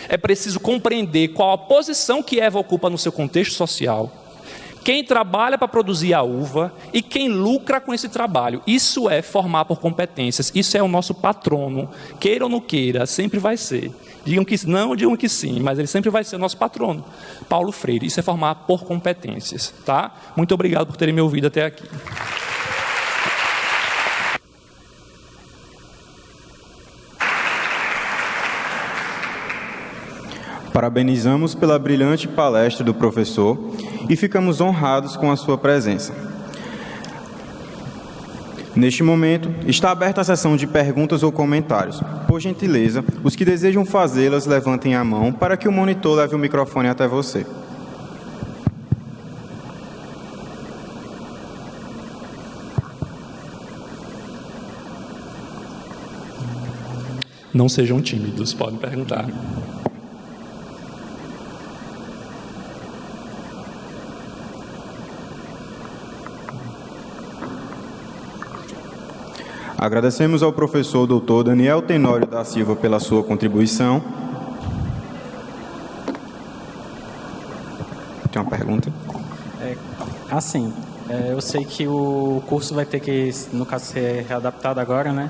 É preciso compreender qual a posição que Eva ocupa no seu contexto social, quem trabalha para produzir a uva e quem lucra com esse trabalho. Isso é formar por competências. Isso é o nosso patrono. Queira ou não queira, sempre vai ser. Digam que não, digam que sim, mas ele sempre vai ser o nosso patrono. Paulo Freire. Isso é formar por competências. Tá? Muito obrigado por terem me ouvido até aqui. Parabenizamos pela brilhante palestra do professor e ficamos honrados com a sua presença. Neste momento, está aberta a sessão de perguntas ou comentários. Por gentileza, os que desejam fazê-las, levantem a mão para que o monitor leve o microfone até você. Não sejam tímidos, podem perguntar. Agradecemos ao professor Dr. Daniel Tenório da Silva pela sua contribuição. Tem uma pergunta? Eu sei que o curso vai ter que, no caso, ser readaptado agora, né?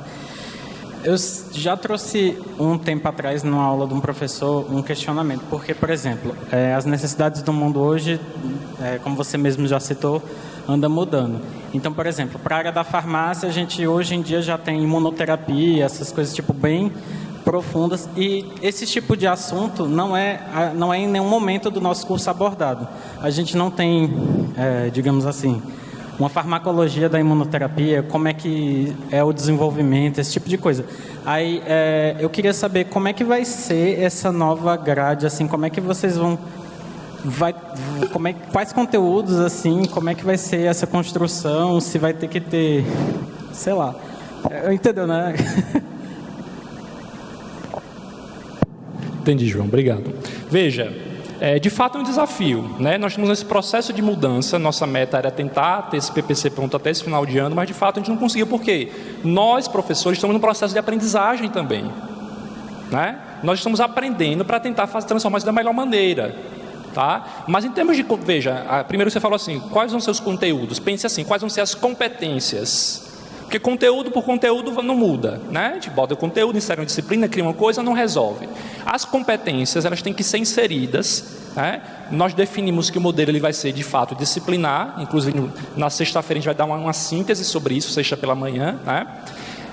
Eu já trouxe um tempo atrás, numa aula de um professor, um questionamento. Porque, por exemplo, as necessidades do mundo hoje, como você mesmo já citou, anda mudando. Então, por exemplo, para a área da farmácia, a gente hoje em dia já tem imunoterapia, essas coisas tipo bem profundas, e esse tipo de assunto não é em nenhum momento do nosso curso abordado. A gente não tem, digamos assim, uma farmacologia da imunoterapia, como é que é o desenvolvimento, esse tipo de coisa. Aí, eu queria saber como é que vai ser essa nova grade, assim, como é que vocês vão quais conteúdos, assim, como é que vai ser essa construção, se vai ter que ter, sei lá, entendeu, né? Entendi, João, obrigado. Veja, de fato é um desafio, né? Nós temos esse processo de mudança, nossa meta era tentar ter esse PPC pronto até esse final de ano, mas de fato a gente não conseguiu, por quê? Nós, professores, estamos no processo de aprendizagem também, né? Nós estamos aprendendo para tentar transformar isso da melhor maneira, tá? Mas em termos de, veja, primeiro você falou assim, quais vão ser os conteúdos? Pense assim, quais vão ser as competências? Porque conteúdo por conteúdo não muda, né? A gente bota o conteúdo, insere uma disciplina, cria uma coisa, não resolve. As competências, elas têm que ser inseridas, né? Nós definimos que o modelo ele vai ser, de fato, disciplinar, inclusive na sexta-feira a gente vai dar uma síntese sobre isso, sexta pela manhã, né?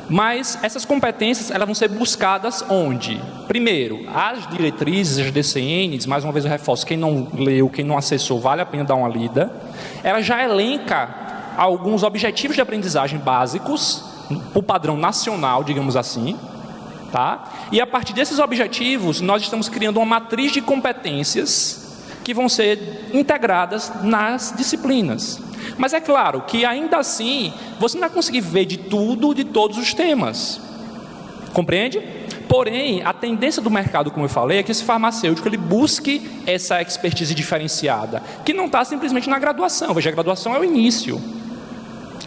Mas essas competências, elas vão ser buscadas onde? Primeiro, as diretrizes, as DCNs, mais uma vez eu reforço, quem não leu, quem não acessou, vale a pena dar uma lida. Ela já elenca alguns objetivos de aprendizagem básicos, o padrão nacional, digamos assim, tá? E a partir desses objetivos, nós estamos criando uma matriz de competências que vão ser integradas nas disciplinas. Mas é claro que ainda assim, você não vai conseguir ver de tudo, de todos os temas. Compreende? Porém, a tendência do mercado, como eu falei, é que esse farmacêutico ele busque essa expertise diferenciada, que não está simplesmente na graduação. Veja, a graduação é o início.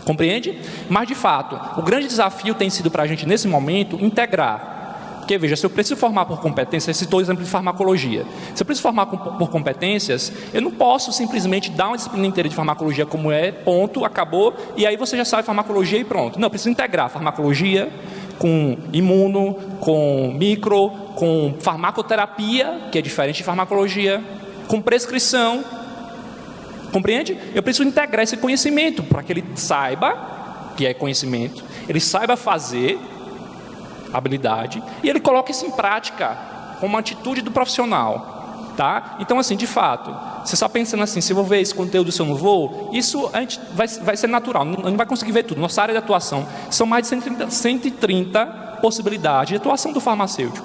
Compreende? Mas, de fato, o grande desafio tem sido para a gente, nesse momento, integrar. Porque, veja, se eu preciso formar por competências, citou o exemplo de farmacologia. Se eu preciso formar por competências, eu não posso simplesmente dar uma disciplina inteira de farmacologia como é, ponto, acabou, e aí você já sabe farmacologia e pronto. Não, eu preciso integrar farmacologia com imuno, com micro, com farmacoterapia, que é diferente de farmacologia, com prescrição. Compreende? Eu preciso integrar esse conhecimento para que ele saiba, que é conhecimento, ele saiba fazer habilidade e ele coloque isso em prática como uma atitude do profissional, tá? Então, assim, de fato, você só pensando assim, se eu vou ver esse conteúdo, se eu não vou, isso a gente vai ser natural, a gente não vai conseguir ver tudo. Nossa área de atuação são mais de 130 possibilidades de atuação do farmacêutico,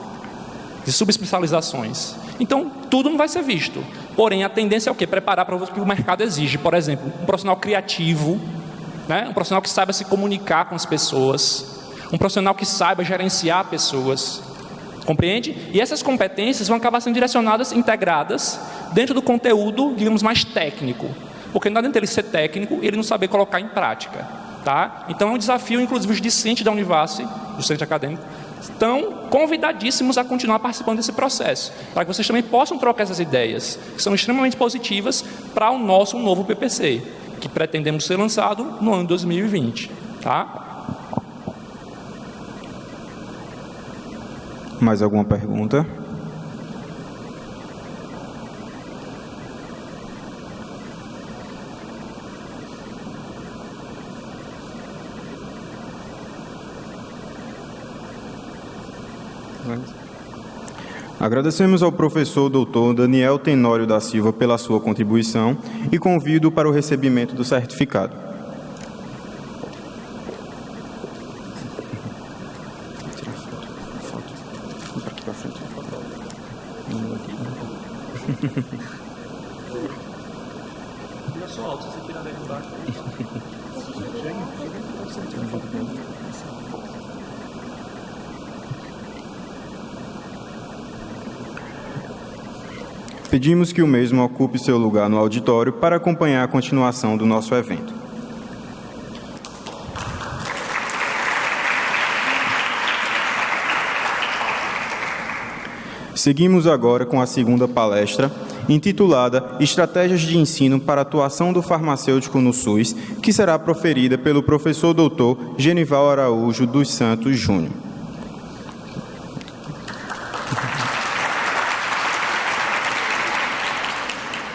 de subespecializações. Então, tudo não vai ser visto. Porém, a tendência é o quê? Preparar para o que o mercado exige. Por exemplo, um profissional criativo, né? Um profissional que saiba se comunicar com as pessoas, um profissional que saiba gerenciar pessoas. Compreende? E essas competências vão acabar sendo direcionadas, integradas, dentro do conteúdo, digamos, mais técnico. Porque não adianta ele ser técnico e ele não saber colocar em prática. Tá? Então, é um desafio, inclusive, os discentes da Univace, do centro acadêmico, estão convidadíssimos a continuar participando desse processo, para que vocês também possam trocar essas ideias, que são extremamente positivas para o nosso novo PPC, que pretendemos ser lançado no ano 2020. Tá? Mais alguma pergunta? Agradecemos ao professor doutor Daniel Tenório da Silva pela sua contribuição e convido para o recebimento do certificado. Pedimos que o mesmo ocupe seu lugar no auditório para acompanhar a continuação do nosso evento. Seguimos agora com a segunda palestra, intitulada Estratégias de Ensino para a Atuação do Farmacêutico no SUS, que será proferida pelo professor doutor Genival Araújo dos Santos Júnior.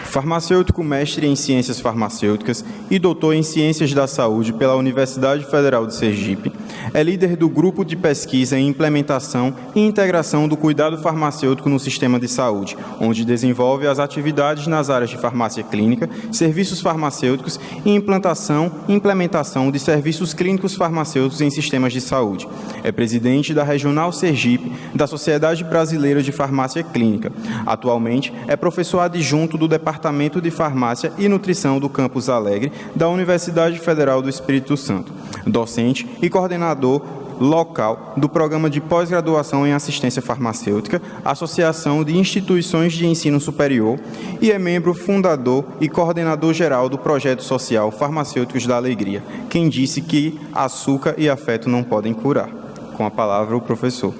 Farmacêutico mestre em Ciências Farmacêuticas e doutor em Ciências da Saúde pela Universidade Federal de Sergipe, É líder do Grupo de Pesquisa em Implementação e Integração do Cuidado Farmacêutico no Sistema de Saúde, onde desenvolve as atividades nas áreas de farmácia clínica, serviços farmacêuticos e implementação de serviços clínicos farmacêuticos em sistemas de saúde. É presidente da Regional Sergipe da Sociedade Brasileira de Farmácia Clínica. Atualmente, é professor adjunto do Departamento de Farmácia e Nutrição do Campus Alegre da Universidade Federal do Espírito Santo, docente e coordenador local do Programa de Pós-Graduação em Assistência Farmacêutica, Associação de Instituições de Ensino Superior, e é membro fundador e coordenador geral do Projeto Social Farmacêuticos da Alegria. Quem disse que açúcar e afeto não podem curar? Com a palavra, o professor.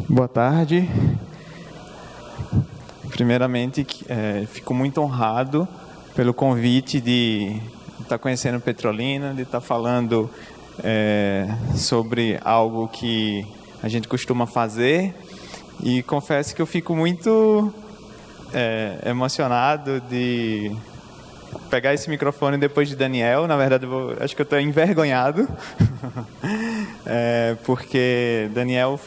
Boa tarde. Primeiramente, fico muito honrado pelo convite de estar conhecendo Petrolina, de estar falando sobre algo que a gente costuma fazer, e confesso que eu fico muito emocionado de pegar esse microfone depois de Daniel. Na verdade, acho que eu estou envergonhado, porque Daniel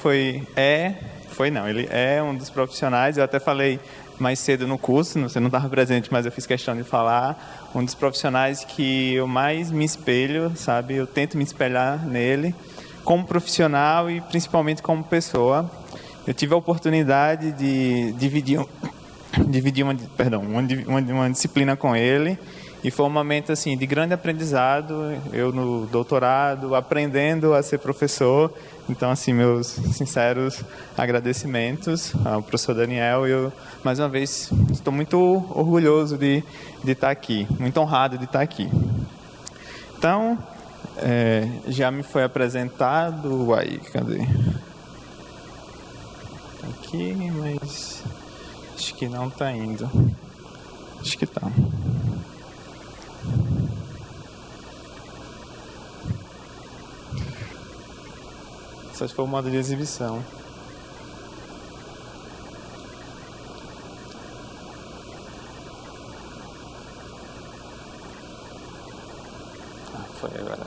ele é um dos profissionais. Eu até falei mais cedo no curso, você não estava presente, mas eu fiz questão de falar, um dos profissionais que eu mais me espelho, sabe? Eu tento me espelhar nele, como profissional e principalmente como pessoa. Eu tive a oportunidade de dividir uma disciplina com ele, e foi um momento assim de grande aprendizado. Eu no doutorado aprendendo a ser professor. Então, assim, meus sinceros agradecimentos ao professor Daniel. Eu mais uma vez estou muito orgulhoso de estar aqui, muito honrado de estar aqui. Então, já me foi apresentado, cadê? Aqui, mas acho que não está indo. Acho que está. Só se for o modo de exibição. Foi agora.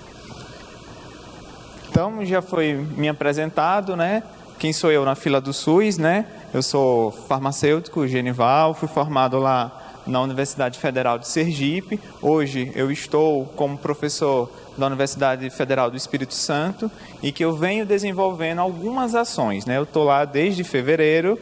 Então, já foi me apresentado, né? Quem sou eu na fila do SUS, né? Eu sou farmacêutico, Genival, fui formado lá na Universidade Federal de Sergipe. Hoje eu estou como professor da Universidade Federal do Espírito Santo, e que eu venho desenvolvendo algumas ações, né? Eu estou lá desde fevereiro.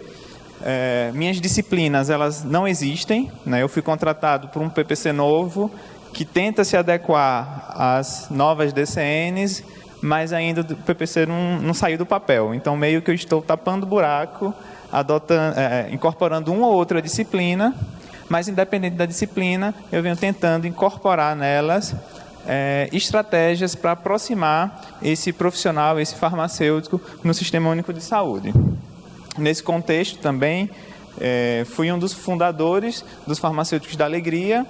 Minhas disciplinas, elas não existem, né? Eu fui contratado por um PPC novo que tenta se adequar às novas DCNs, mas ainda o PPC não saiu do papel. Então, meio que eu estou tapando o buraco, incorporando uma ou outra disciplina, mas independente da disciplina, eu venho tentando incorporar nelas estratégias para aproximar esse profissional, esse farmacêutico, no Sistema Único de Saúde. Nesse contexto também, fui um dos fundadores dos Farmacêuticos da Alegria,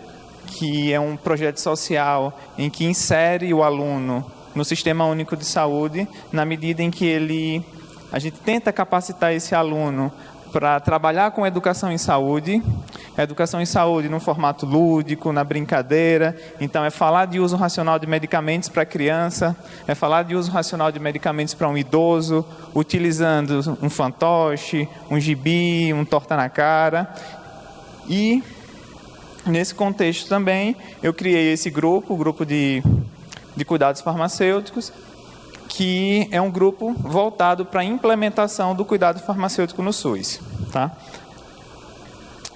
que é um projeto social em que insere o aluno no Sistema Único de Saúde, na medida em que a gente tenta capacitar esse aluno para trabalhar com educação em saúde no formato lúdico, na brincadeira. Então, é falar de uso racional de medicamentos para criança, é falar de uso racional de medicamentos para um idoso, utilizando um fantoche, um gibi, um torta na cara. E, nesse contexto também, eu criei esse grupo, o grupo de de cuidados farmacêuticos, que é um grupo voltado para a implementação do cuidado farmacêutico no SUS. Tá?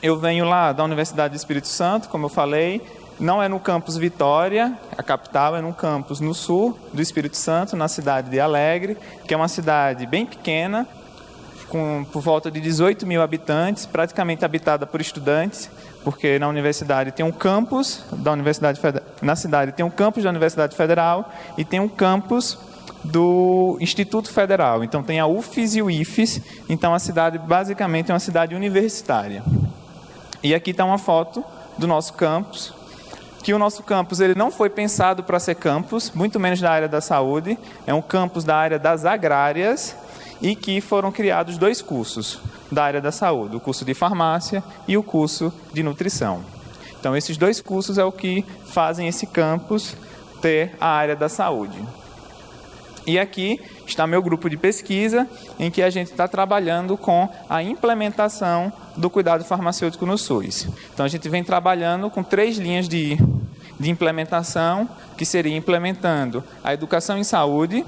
Eu venho lá da Universidade do Espírito Santo, como eu falei, não é no campus Vitória, a capital, é no campus no sul do Espírito Santo, na cidade de Alegre, que é uma cidade bem pequena, por volta de 18 mil habitantes, praticamente habitada por estudantes, porque na universidade tem um campus da Universidade na cidade tem um campus da Universidade Federal e tem um campus do Instituto Federal. Então tem a UFES e o IFES, então a cidade basicamente é uma cidade universitária. E aqui está uma foto do nosso campus, que o nosso campus ele não foi pensado para ser campus, muito menos da área da saúde, é um campus da área das agrárias, e que foram criados 2 cursos da área da saúde, o curso de farmácia e o curso de nutrição. Então, esses 2 cursos é o que fazem esse campus ter a área da saúde. E aqui está meu grupo de pesquisa, em que a gente está trabalhando com a implementação do cuidado farmacêutico no SUS. Então, a gente vem trabalhando com 3 linhas de implementação, que seria implementando a educação em saúde,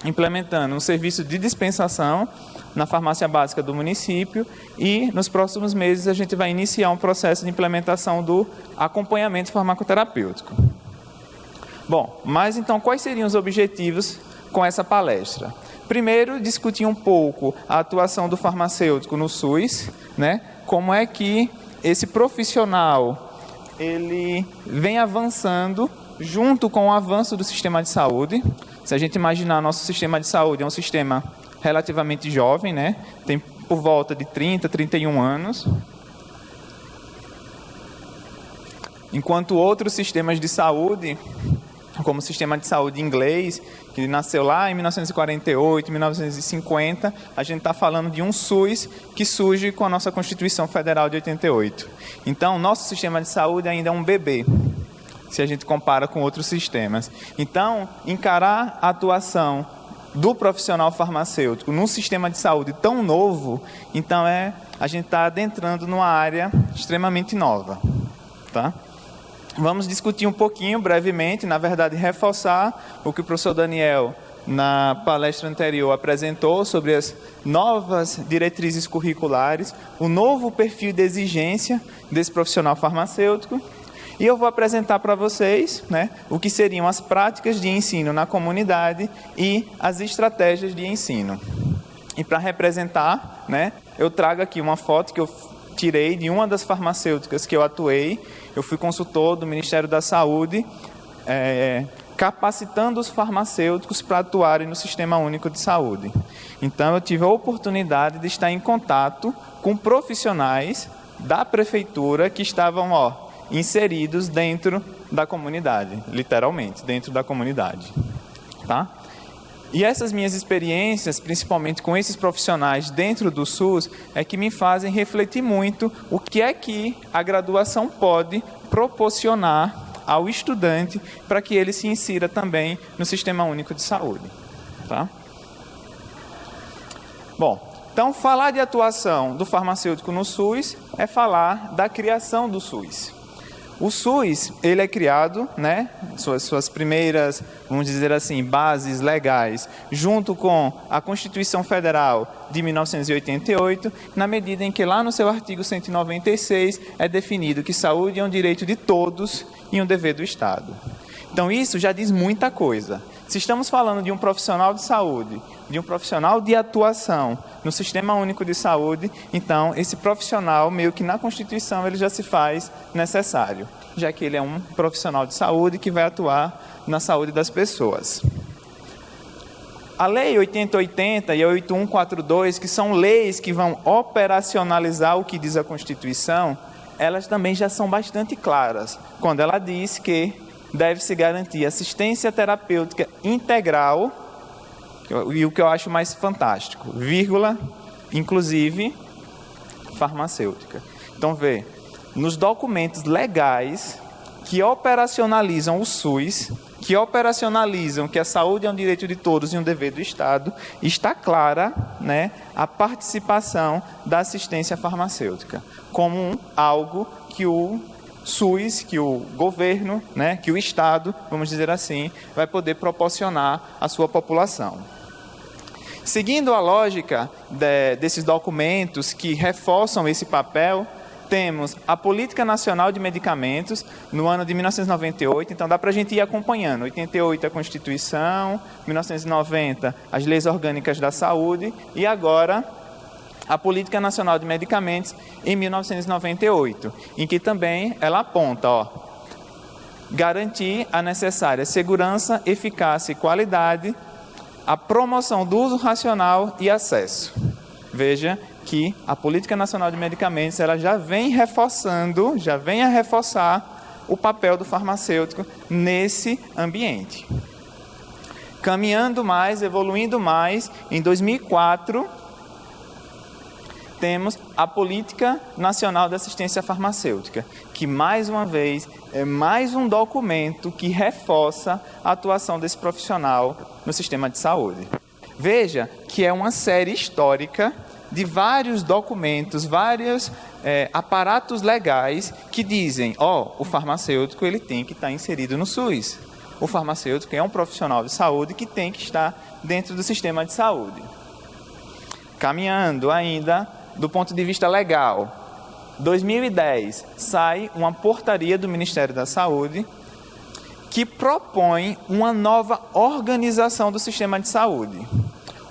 implementando um serviço de dispensação na farmácia básica do município e, nos próximos meses, a gente vai iniciar um processo de implementação do acompanhamento farmacoterapêutico. Bom, mas então, quais seriam os objetivos com essa palestra? Primeiro, discutir um pouco a atuação do farmacêutico no SUS, né? Como é que esse profissional ele vem avançando junto com o avanço do sistema de saúde. Se a gente imaginar, nosso sistema de saúde é um sistema relativamente jovem, né? Tem por volta de 30, 31 anos. Enquanto outros sistemas de saúde, como o sistema de saúde inglês, que nasceu lá em 1948, 1950, a gente está falando de um SUS que surge com a nossa Constituição Federal de 88. Então, nosso sistema de saúde ainda é um bebê, se a gente compara com outros sistemas. Então, encarar a atuação do profissional farmacêutico num sistema de saúde tão novo, então a gente está adentrando numa área extremamente nova. Tá? Vamos discutir um pouquinho, brevemente, na verdade, reforçar o que o professor Daniel, na palestra anterior, apresentou sobre as novas diretrizes curriculares, o novo perfil de exigência desse profissional farmacêutico. E eu vou apresentar para vocês, né, o que seriam as práticas de ensino na comunidade e as estratégias de ensino. E para representar, né, eu trago aqui uma foto que eu tirei de uma das farmacêuticas que eu atuei. Eu fui consultor do Ministério da Saúde, capacitando os farmacêuticos para atuarem no Sistema Único de Saúde. Então, eu tive a oportunidade de estar em contato com profissionais da prefeitura que estavam, inseridos dentro da comunidade, literalmente, dentro da comunidade. Tá? E essas minhas experiências, principalmente com esses profissionais dentro do SUS, é que me fazem refletir muito o que é que a graduação pode proporcionar ao estudante para que ele se insira também no Sistema Único de Saúde. Tá? Bom, então falar de atuação do farmacêutico no SUS é falar da criação do SUS. O SUS, ele é criado, né, suas primeiras, vamos dizer assim, bases legais, junto com a Constituição Federal de 1988, na medida em que lá no seu artigo 196 é definido que saúde é um direito de todos e um dever do Estado. Então isso já diz muita coisa. Se estamos falando de um profissional de saúde, de um profissional de atuação no Sistema Único de Saúde, então esse profissional, meio que na Constituição, ele já se faz necessário, já que ele é um profissional de saúde que vai atuar na saúde das pessoas. A Lei 8080 e a 8142, que são leis que vão operacionalizar o que diz a Constituição, elas também já são bastante claras, quando ela diz que deve-se garantir assistência terapêutica integral, e o que eu acho mais fantástico, vírgula, inclusive farmacêutica. Então, vê, nos documentos legais que operacionalizam o SUS, que operacionalizam que a saúde é um direito de todos e um dever do Estado, está clara, né, a participação da assistência farmacêutica como algo que o SUS, que o governo, né, que o Estado, vamos dizer assim, vai poder proporcionar à sua população. Seguindo a lógica desses documentos que reforçam esse papel, temos a Política Nacional de Medicamentos, no ano de 1998, então dá para a gente ir acompanhando. 88 a Constituição, 1990 as Leis Orgânicas da Saúde e agora a Política Nacional de Medicamentos em 1998, em que também ela aponta, garantir a necessária segurança, eficácia e qualidade, a promoção do uso racional e acesso. Veja que a Política Nacional de Medicamentos ela já vem a reforçar o papel do farmacêutico nesse ambiente. Caminhando mais, evoluindo mais, em 2004, temos a Política Nacional de Assistência Farmacêutica, que, mais uma vez, é mais um documento que reforça a atuação desse profissional no sistema de saúde. Veja que é uma série histórica de vários documentos, vários aparatos legais que dizem, o farmacêutico ele tem que estar inserido no SUS. O farmacêutico é um profissional de saúde que tem que estar dentro do sistema de saúde. Caminhando ainda do ponto de vista legal, 2010 sai uma portaria do Ministério da Saúde que propõe uma nova organização do sistema de saúde.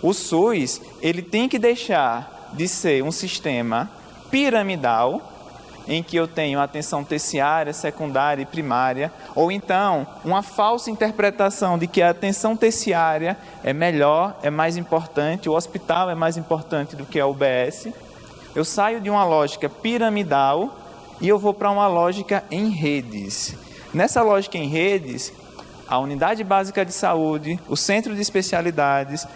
O SUS ele tem que deixar de ser um sistema piramidal, em que eu tenho atenção terciária, secundária e primária, ou então uma falsa interpretação de que a atenção terciária é melhor, é mais importante, o hospital é mais importante do que a UBS. Eu saio de uma lógica piramidal e eu vou para uma lógica em redes. Nessa lógica em redes, a unidade básica de saúde, o centro de especialidades,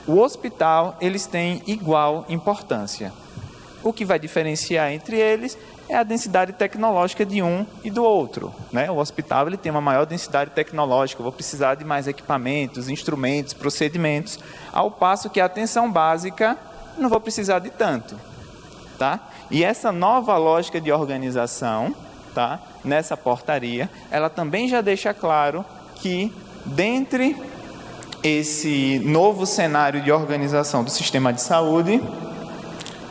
o hospital, eles têm igual importância. O que vai diferenciar entre eles é a densidade tecnológica de um e do outro, né? O hospital ele tem uma maior densidade tecnológica, eu vou precisar de mais equipamentos, instrumentos, procedimentos, ao passo que a atenção básica não vou precisar de tanto. Tá? E essa nova lógica de organização, tá? Nessa portaria, ela também já deixa claro que, dentre esse novo cenário de organização do sistema de saúde,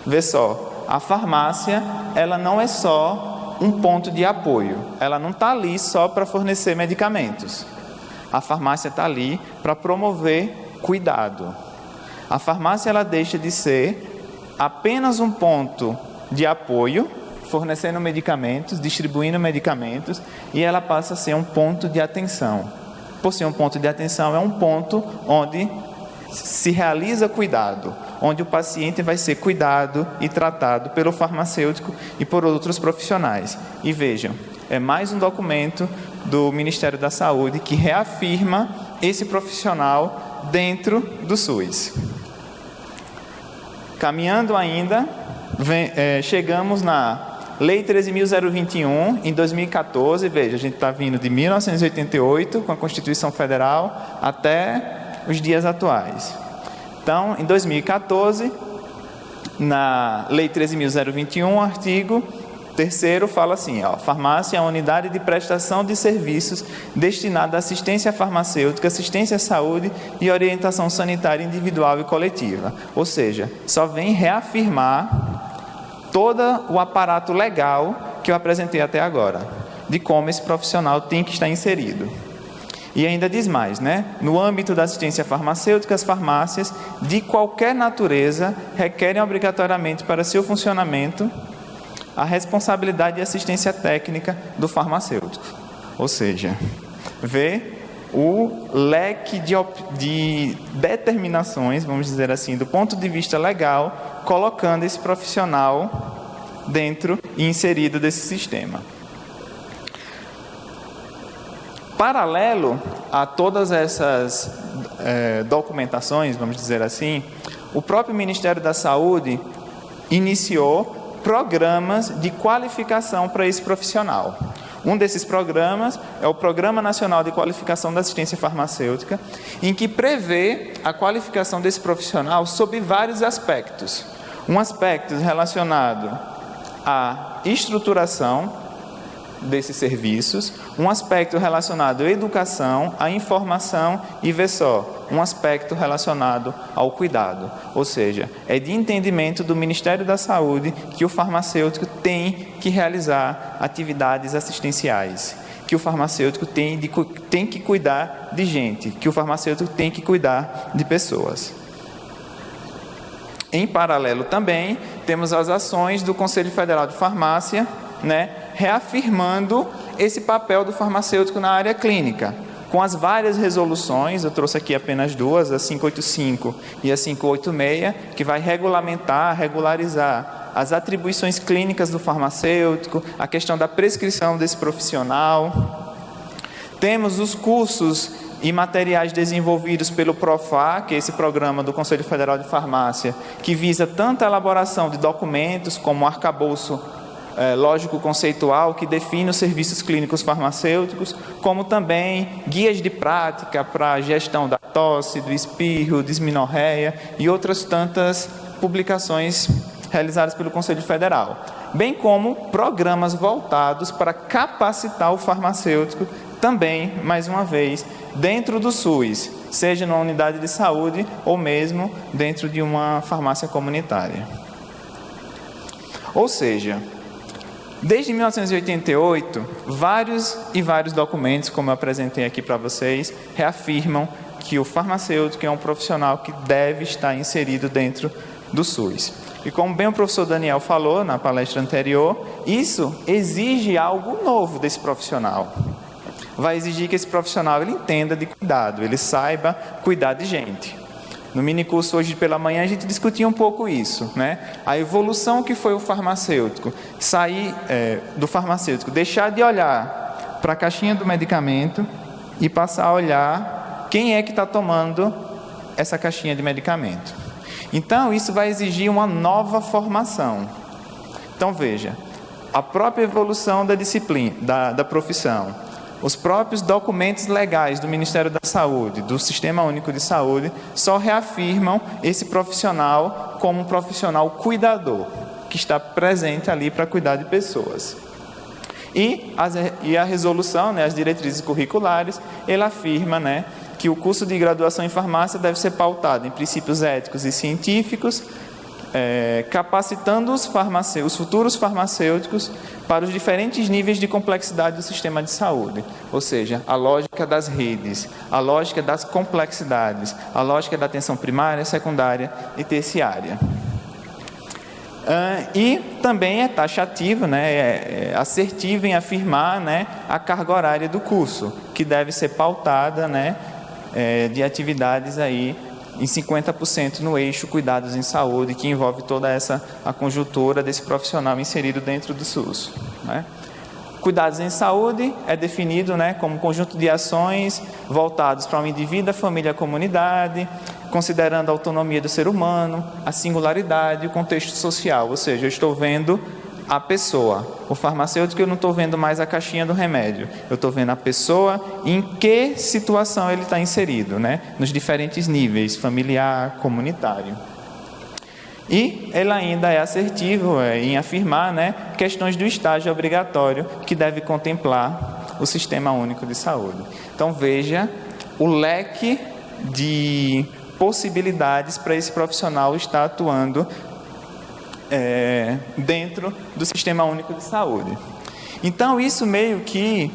vê só, a farmácia ela não é só um ponto de apoio, ela não está ali só para fornecer medicamentos. A farmácia está ali para promover cuidado. A farmácia ela deixa de ser apenas um ponto de apoio, fornecendo medicamentos, distribuindo medicamentos, e ela passa a ser um ponto de atenção. Por ser um ponto de atenção, é um ponto onde se realiza cuidado, onde o paciente vai ser cuidado e tratado pelo farmacêutico e por outros profissionais. E vejam, é mais um documento do Ministério da Saúde que reafirma esse profissional dentro do SUS. Caminhando ainda, chegamos na Lei 13.021, em 2014, veja, a gente está vindo de 1988, com a Constituição Federal, até os dias atuais. Então, em 2014, na Lei 13.021, artigo 3º, fala assim, farmácia é a unidade de prestação de serviços destinada à assistência farmacêutica, assistência à saúde e orientação sanitária individual e coletiva. Ou seja, só vem reafirmar todo o aparato legal que eu apresentei até agora, de como esse profissional tem que estar inserido. E ainda diz mais, né? No âmbito da assistência farmacêutica, as farmácias de qualquer natureza requerem obrigatoriamente para seu funcionamento a responsabilidade de assistência técnica do farmacêutico. Ou seja, vê o leque de determinações, vamos dizer assim, do ponto de vista legal, colocando esse profissional dentro e inserido desse sistema. Paralelo a todas essas documentações, vamos dizer assim, o próprio Ministério da Saúde iniciou programas de qualificação para esse profissional. Um desses programas é o Programa Nacional de Qualificação da Assistência Farmacêutica, em que prevê a qualificação desse profissional sob vários aspectos. Um aspecto relacionado à estruturação, desses serviços, um aspecto relacionado à educação, à informação e, vê só, um aspecto relacionado ao cuidado. Ou seja, é de entendimento do Ministério da Saúde que o farmacêutico tem que realizar atividades assistenciais, que o farmacêutico tem que cuidar de gente, que o farmacêutico tem que cuidar de pessoas. Em paralelo também, temos as ações do Conselho Federal de Farmácia, né, reafirmando esse papel do farmacêutico na área clínica, com as várias resoluções. Eu trouxe aqui apenas duas, a 585 e a 586, que vai regularizar as atribuições clínicas do farmacêutico, a questão da prescrição desse profissional. Temos os cursos e materiais desenvolvidos pelo PROFAR, que é esse programa do Conselho Federal de Farmácia, que visa tanto a elaboração de documentos como o arcabouço lógico-conceitual, que define os serviços clínicos farmacêuticos, como também guias de prática para a gestão da tosse, do espirro, dismenorreia e outras tantas publicações realizadas pelo Conselho Federal, bem como programas voltados para capacitar o farmacêutico também, mais uma vez, dentro do SUS, seja numa unidade de saúde ou mesmo dentro de uma farmácia comunitária. Ou seja, desde 1988, vários documentos, como eu apresentei aqui para vocês, reafirmam que o farmacêutico é um profissional que deve estar inserido dentro do SUS. E como bem o professor Daniel falou na palestra anterior, isso exige algo novo desse profissional. Vai exigir que esse profissional ele entenda de cuidado, ele saiba cuidar de gente. No minicurso hoje pela manhã a gente discutia um pouco isso, né? A evolução que foi o farmacêutico, deixar de olhar para a caixinha do medicamento e passar a olhar quem é que está tomando essa caixinha de medicamento. Então isso vai exigir uma nova formação. Então veja, a própria evolução da disciplina, da profissão, os próprios documentos legais do Ministério da Saúde, do Sistema Único de Saúde, só reafirmam esse profissional como um profissional cuidador, que está presente ali para cuidar de pessoas. E a resolução, né, as diretrizes curriculares, ela afirma, né, que o curso de graduação em farmácia deve ser pautado em princípios éticos e científicos, capacitando os futuros farmacêuticos para os diferentes níveis de complexidade do sistema de saúde, ou seja, a lógica das redes, a lógica das complexidades, a lógica da atenção primária, secundária e terciária. E também é taxativo, né, é assertivo em afirmar, né, a carga horária do curso, que deve ser pautada, né, de atividades aí em 50% no eixo cuidados em saúde, que envolve toda a conjuntura desse profissional inserido dentro do SUS, né? Cuidados em saúde é definido, né, como um conjunto de ações voltados para o indivíduo, a família e a comunidade, considerando a autonomia do ser humano, a singularidade e o contexto social, ou seja, eu estou vendo a pessoa. O farmacêutico, eu não estou vendo mais a caixinha do remédio, eu estou vendo a pessoa e em que situação ele está inserido, né? Nos diferentes níveis, familiar, comunitário. E ele ainda é assertivo em afirmar, né, questões do estágio obrigatório que deve contemplar o Sistema Único de Saúde. Então veja o leque de possibilidades para esse profissional estar atuando dentro do Sistema Único de Saúde. Então isso meio que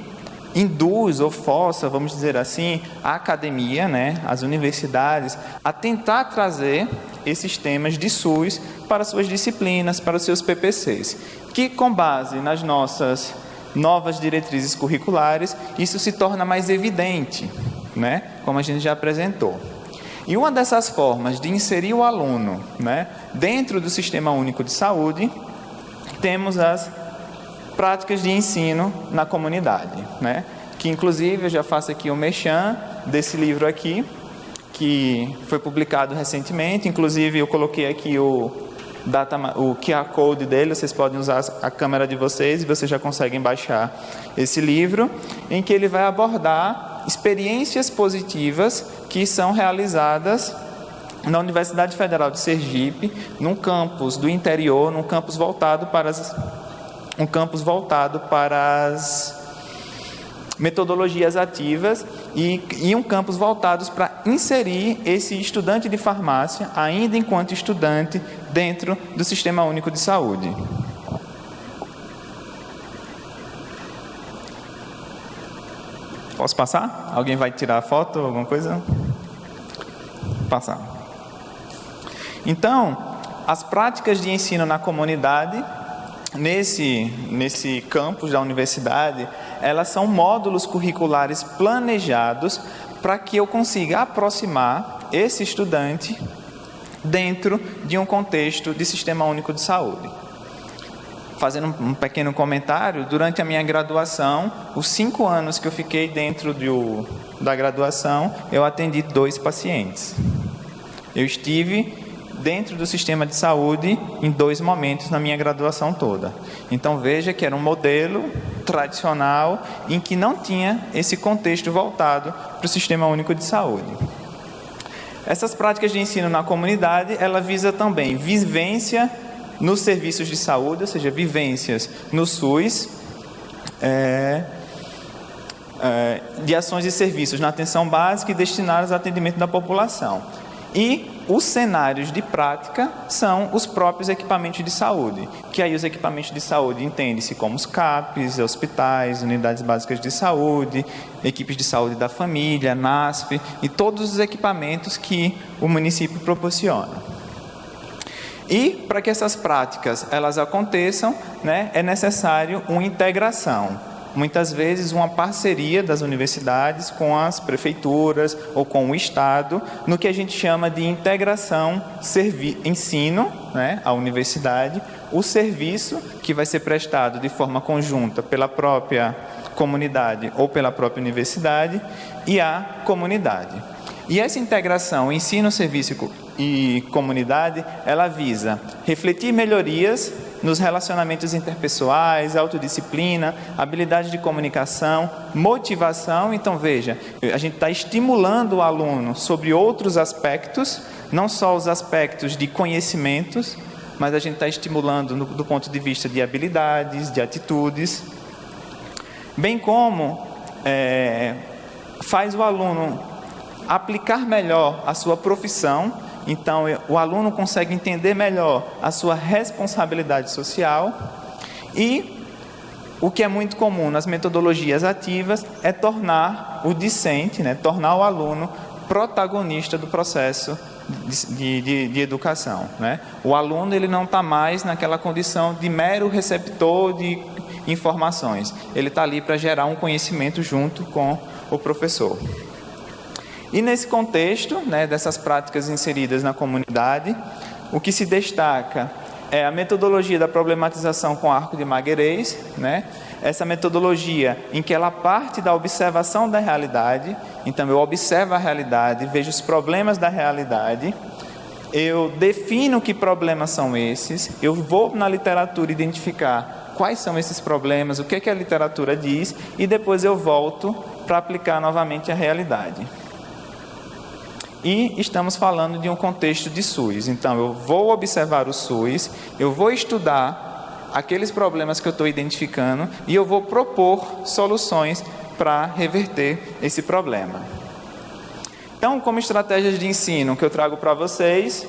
induz ou força, vamos dizer assim, a academia, né, as universidades, a tentar trazer esses temas de SUS para suas disciplinas, para os seus PPCs, que com base nas nossas novas diretrizes curriculares, isso se torna mais evidente, né, como a gente já apresentou. E uma dessas formas de inserir o aluno, né, dentro do Sistema Único de Saúde, temos as práticas de ensino na comunidade, né, que inclusive eu já faço aqui o merchan desse livro aqui, que foi publicado recentemente. Inclusive eu coloquei aqui o QR Code dele, vocês podem usar a câmera de vocês e vocês já conseguem baixar esse livro, em que ele vai abordar experiências positivas que são realizadas na Universidade Federal de Sergipe, num campus do interior, num campus voltado para um campus voltado para as metodologias ativas e um campus voltado para inserir esse estudante de farmácia, ainda enquanto estudante, dentro do Sistema Único de Saúde. Posso passar? Alguém vai tirar a foto, alguma coisa? Passar. Então, as práticas de ensino na comunidade, nesse campus da universidade, elas são módulos curriculares planejados para que eu consiga aproximar esse estudante dentro de um contexto de Sistema Único de Saúde. Fazendo um pequeno comentário, durante a minha graduação, os 5 anos que eu fiquei dentro da graduação, eu atendi 2 pacientes. Eu estive dentro do sistema de saúde em 2 momentos na minha graduação toda. Então veja que era um modelo tradicional em que não tinha esse contexto voltado para o Sistema Único de Saúde. Essas práticas de ensino na comunidade, ela visa também vivência nos serviços de saúde, ou seja, vivências no SUS, de ações e serviços na atenção básica e destinadas ao atendimento da população. E os cenários de prática são os próprios equipamentos de saúde, que aí os equipamentos de saúde entendem-se como os CAPs, hospitais, unidades básicas de saúde, equipes de saúde da família, NASF e todos os equipamentos que o município proporciona. E para que essas práticas elas aconteçam, é necessário uma integração. Muitas vezes uma parceria das universidades com as prefeituras ou com o Estado, no que a gente chama de integração ensino, à universidade, o serviço que vai ser prestado de forma conjunta pela própria comunidade ou pela própria universidade e a comunidade. E essa integração ensino, serviço e comunidade, ela visa refletir melhorias nos relacionamentos interpessoais, autodisciplina, habilidade de comunicação, motivação. Então, veja, a gente está estimulando o aluno sobre outros aspectos, não só os aspectos de conhecimentos, mas a gente está estimulando do ponto de vista de habilidades, de atitudes, bem como faz o aluno aplicar melhor a sua profissão. Então, o aluno consegue entender melhor a sua responsabilidade social e o que é muito comum nas metodologias ativas é tornar o discente, tornar o aluno protagonista do processo de educação. O aluno ele não está mais naquela condição de mero receptor de informações, ele está ali para gerar um conhecimento junto com o professor. E nesse contexto, dessas práticas inseridas na comunidade, o que se destaca é a metodologia da problematização com arco de Magalhães, essa metodologia em que ela parte da observação da realidade. Então eu observo a realidade, vejo os problemas da realidade, eu defino que problemas são esses, eu vou na literatura identificar quais são esses problemas, o que a literatura diz, e depois eu volto para aplicar novamente a realidade. E estamos falando de um contexto de SUS. Então, eu vou observar o SUS, eu vou estudar aqueles problemas que eu estou identificando e eu vou propor soluções para reverter esse problema. Então, como estratégias de ensino que eu trago para vocês,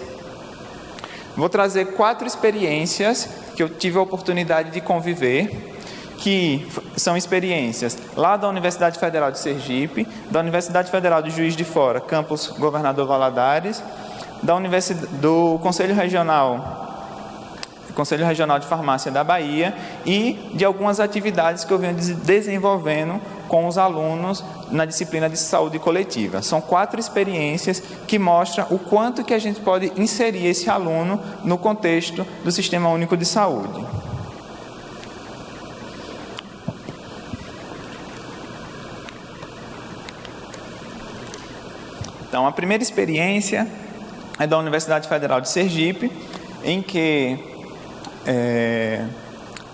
vou trazer 4 experiências que eu tive a oportunidade de conviver, que são experiências lá da Universidade Federal de Sergipe, da Universidade Federal de Juiz de Fora, campus Governador Valadares, do Conselho Regional de Farmácia da Bahia e de algumas atividades que eu venho desenvolvendo com os alunos na disciplina de saúde coletiva. São 4 experiências que mostram o quanto que a gente pode inserir esse aluno no contexto do Sistema Único de Saúde. Então, a primeira experiência é da Universidade Federal de Sergipe, em que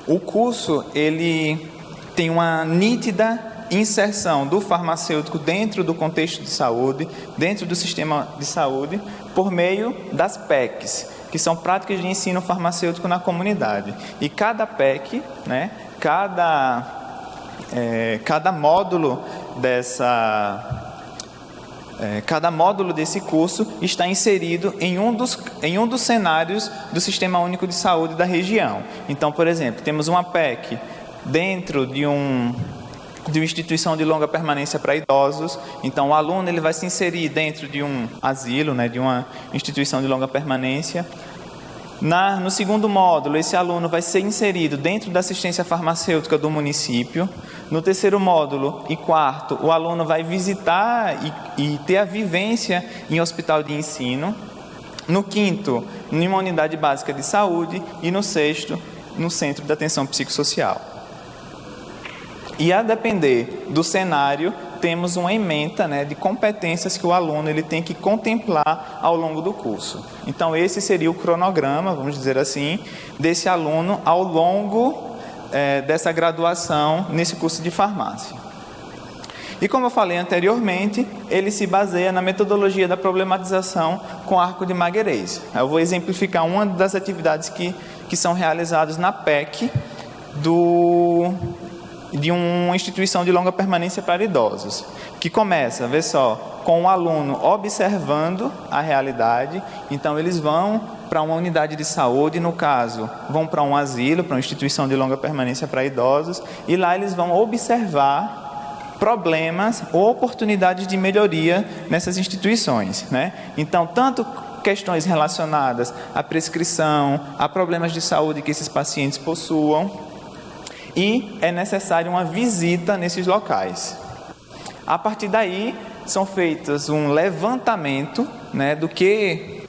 o curso ele tem uma nítida inserção do farmacêutico dentro do contexto de saúde, dentro do sistema de saúde, por meio das PECs. que são práticas de ensino farmacêutico na comunidade. E cada PEC, né, cada módulo desse curso está inserido em um dos cenários do Sistema Único de Saúde da região. Então, por exemplo, temos uma PEC dentro de uma instituição de longa permanência para idosos. Então, o aluno ele vai se inserir dentro de um asilo, né, de uma instituição de longa permanência. No segundo módulo, esse aluno vai ser inserido dentro da assistência farmacêutica do município. No terceiro módulo e quarto, o aluno vai visitar e ter a vivência em hospital de ensino. No quinto, em uma unidade básica de saúde. E no sexto, no centro de atenção psicossocial. E a depender do cenário, temos uma ementa, né, de competências que o aluno ele tem que contemplar ao longo do curso. Então, esse seria o cronograma, vamos dizer assim, desse aluno ao longo dessa graduação nesse curso de farmácia. E como eu falei anteriormente, ele se baseia na metodologia da problematização com arco de Megarese. Eu vou exemplificar uma das atividades que são realizadas na PEC de uma instituição de longa permanência para idosos, que começa, vê só, com o aluno observando a realidade. Então, eles vão para uma unidade de saúde, no caso, vão para um asilo, para uma instituição de longa permanência para idosos, e lá eles vão observar problemas ou oportunidades de melhoria nessas instituições, né? Então, tanto questões relacionadas à prescrição, a problemas de saúde que esses pacientes possuam, e é necessária uma visita nesses locais. A partir daí, são feitos um levantamento, né, do que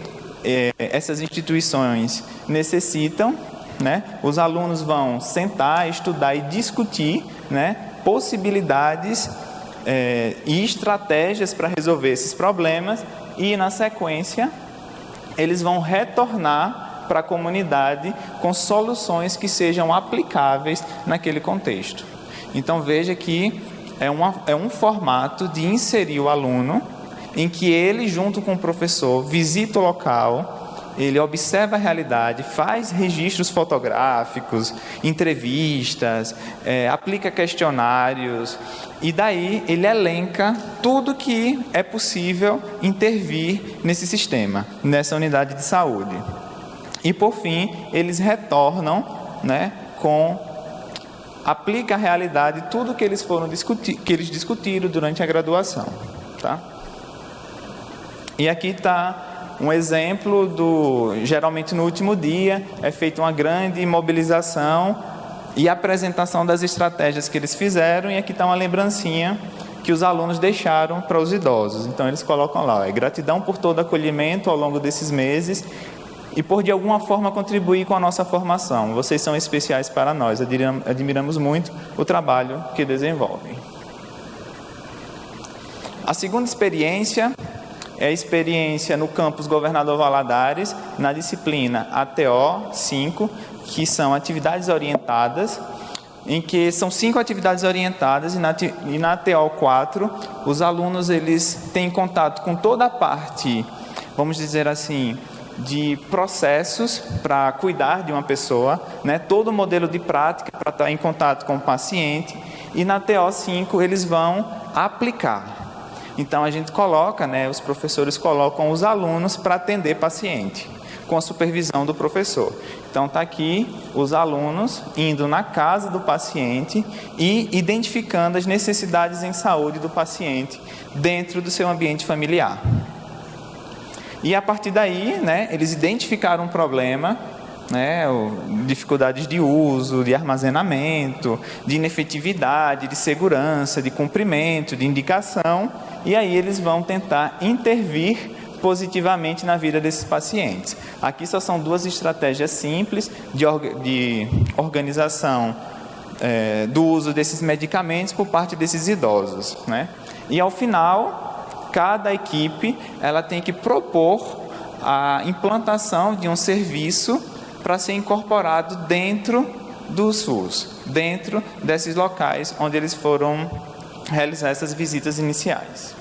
essas instituições necessitam, né? Os alunos vão sentar, estudar e discutir, né, possibilidades e estratégias para resolver esses problemas, e, na sequência, eles vão retornar para a comunidade com soluções que sejam aplicáveis naquele contexto. Então, veja que é um formato de inserir o aluno, em que ele, junto com o professor, visita o local, ele observa a realidade, faz registros fotográficos, entrevistas, aplica questionários, e daí ele elenca tudo que é possível intervir nesse sistema, nessa unidade de saúde. E, por fim, eles retornam, né, aplica a realidade tudo que eles discutiram durante a graduação, tá? E aqui está um exemplo geralmente no último dia, é feita uma grande mobilização e apresentação das estratégias que eles fizeram, e aqui está uma lembrancinha que os alunos deixaram para os idosos. Então, eles colocam lá, gratidão por todo acolhimento ao longo desses meses e por, de alguma forma, contribuir com a nossa formação. Vocês são especiais para nós, admiramos muito o trabalho que desenvolvem. A segunda experiência é a experiência no campus Governador Valadares, na disciplina ATO 5, que são atividades orientadas, em que são 5 atividades orientadas, e na ATO 4, os alunos eles têm contato com toda a parte, vamos dizer assim, de processos para cuidar de uma pessoa, né? Todo o modelo de prática para estar em contato com o paciente, e na TO 5 eles vão aplicar. Então, a gente coloca, né, os professores colocam os alunos para atender paciente, com a supervisão do professor. Então, está aqui os alunos indo na casa do paciente e identificando as necessidades em saúde do paciente dentro do seu ambiente familiar. E, a partir daí, né, eles identificaram um problema, né, dificuldades de uso, de armazenamento, de inefetividade, de segurança, de cumprimento, de indicação, e aí eles vão tentar intervir positivamente na vida desses pacientes. Aqui só são 2 estratégias simples de organização do uso desses medicamentos por parte desses idosos, né? E, ao final, cada equipe ela tem que propor a implantação de um serviço para ser incorporado dentro do SUS, dentro desses locais onde eles foram realizar essas visitas iniciais.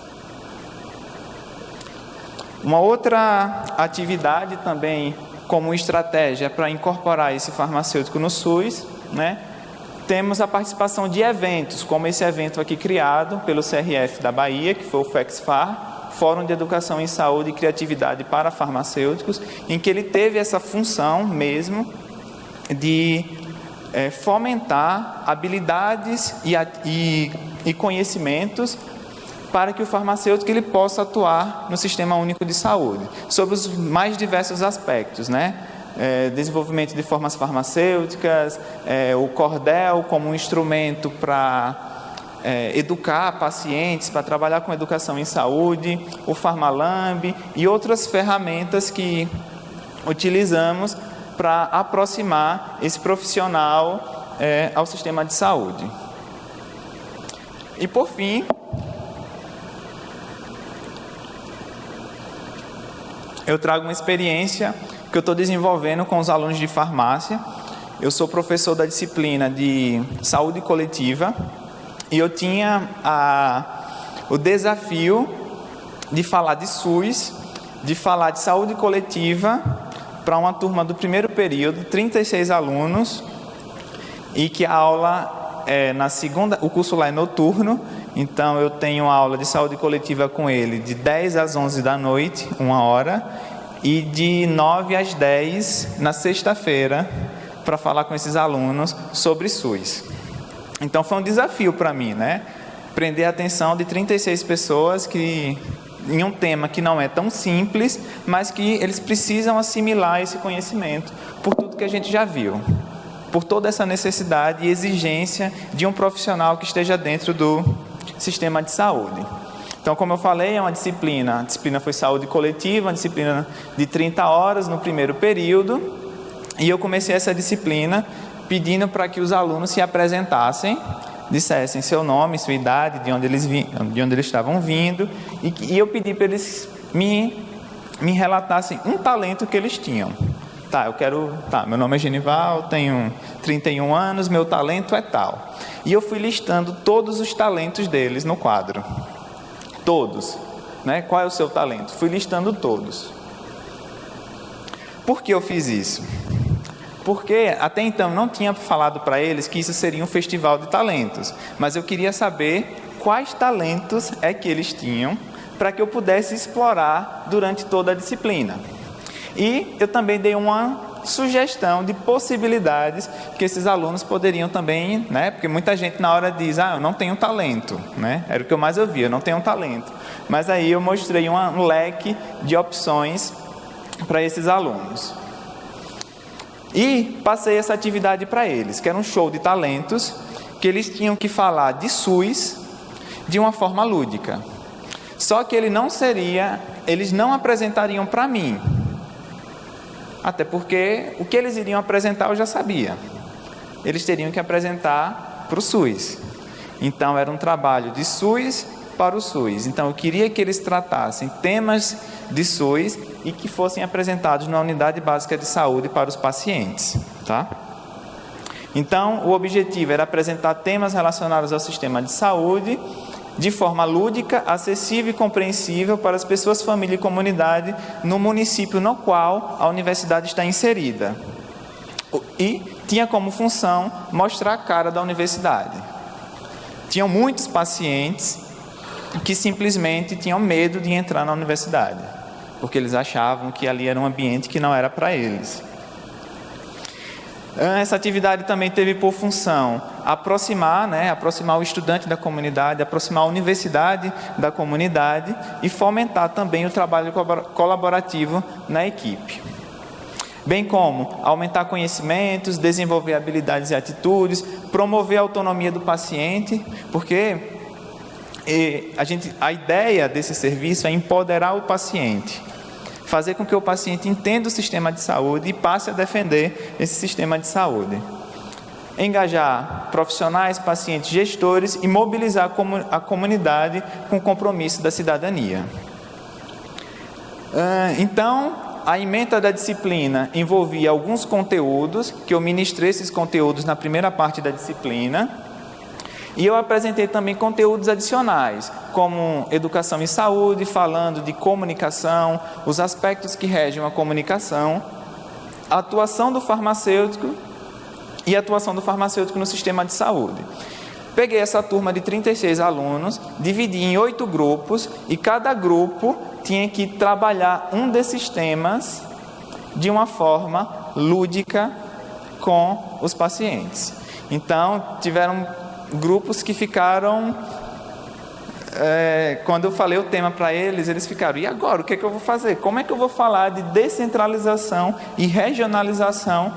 Uma outra atividade também como estratégia para incorporar esse farmacêutico no SUS, né? Temos a participação de eventos, como esse evento aqui criado pelo CRF da Bahia, que foi o FEXFAR, Fórum de Educação em Saúde e Criatividade para Farmacêuticos, em que ele teve essa função mesmo de fomentar habilidades e conhecimentos para que o farmacêutico ele possa atuar no Sistema Único de Saúde, sobre os mais diversos aspectos, né? Desenvolvimento de formas farmacêuticas, o cordel como um instrumento para educar pacientes, para trabalhar com educação em saúde, o Farmalamb e outras ferramentas que utilizamos para aproximar esse profissional ao sistema de saúde. E por fim, eu trago uma experiência que eu estou desenvolvendo com os alunos de farmácia. Eu sou professor da disciplina de saúde coletiva e eu tinha o desafio de falar de SUS, de falar de saúde coletiva para uma turma do primeiro período, 36 alunos, e que a aula na segunda, o curso lá é noturno, então eu tenho aula de saúde coletiva com ele de 10 às 11 da noite, 1 hora, e de 9 às 10 na sexta-feira, para falar com esses alunos sobre SUS. Então foi um desafio para mim, né? Prender a atenção de 36 pessoas em um tema que não é tão simples, mas que eles precisam assimilar esse conhecimento por tudo que a gente já viu, por toda essa necessidade e exigência de um profissional que esteja dentro do sistema de saúde. Então, como eu falei, é uma disciplina. A disciplina foi saúde coletiva, uma disciplina de 30 horas no primeiro período. E eu comecei essa disciplina pedindo para que os alunos se apresentassem, dissessem seu nome, sua idade, de onde eles estavam vindo. E eu pedi para eles me relatassem um talento que eles tinham. Meu nome é Genival, tenho 31 anos, meu talento é tal. E eu fui listando todos os talentos deles no quadro. Todos, né? Qual é o seu talento? Fui listando todos. Por que eu fiz isso? Porque até então não tinha falado para eles que isso seria um festival de talentos, mas eu queria saber quais talentos é que eles tinham para que eu pudesse explorar durante toda a disciplina. E eu também dei uma sugestão de possibilidades que esses alunos poderiam também, né? Porque muita gente na hora diz, eu não tenho talento, né? Era o que eu mais ouvia, eu não tenho talento. Mas aí eu mostrei um leque de opções para esses alunos. E passei essa atividade para eles, que era um show de talentos, que eles tinham que falar de SUS de uma forma lúdica. Só que eles não apresentariam para mim. Até porque o que eles iriam apresentar eu já sabia. Eles teriam que apresentar para o SUS. Então era um trabalho de SUS para o SUS. Então eu queria que eles tratassem temas de SUS e que fossem apresentados na unidade básica de saúde para os pacientes, tá? Então o objetivo era apresentar temas relacionados ao sistema de saúde de forma lúdica, acessível e compreensível para as pessoas, família e comunidade no município no qual a universidade está inserida. E tinha como função mostrar a cara da universidade. Tinham muitos pacientes que simplesmente tinham medo de entrar na universidade, porque eles achavam que ali era um ambiente que não era para eles. Essa atividade também teve por função aproximar o estudante da comunidade, aproximar a universidade da comunidade e fomentar também o trabalho colaborativo na equipe. Bem como aumentar conhecimentos, desenvolver habilidades e atitudes, promover a autonomia do paciente, porque a ideia desse serviço é empoderar o paciente, fazer com que o paciente entenda o sistema de saúde e passe a defender esse sistema de saúde. Engajar profissionais, pacientes, gestores e mobilizar a comunidade com o compromisso da cidadania. Então, a ementa da disciplina envolvia alguns conteúdos, que eu ministrei esses conteúdos na primeira parte da disciplina, e eu apresentei também conteúdos adicionais, como educação em saúde, falando de comunicação, os aspectos que regem a comunicação, a atuação do farmacêutico e a atuação do farmacêutico no sistema de saúde. Peguei essa turma de 36 alunos, dividi em 8 grupos e cada grupo tinha que trabalhar um desses temas de uma forma lúdica com os pacientes. Então, tiveram grupos que ficaram... quando eu falei o tema para eles, eles ficaram, e agora, o que é que eu vou fazer? Como é que eu vou falar de descentralização e regionalização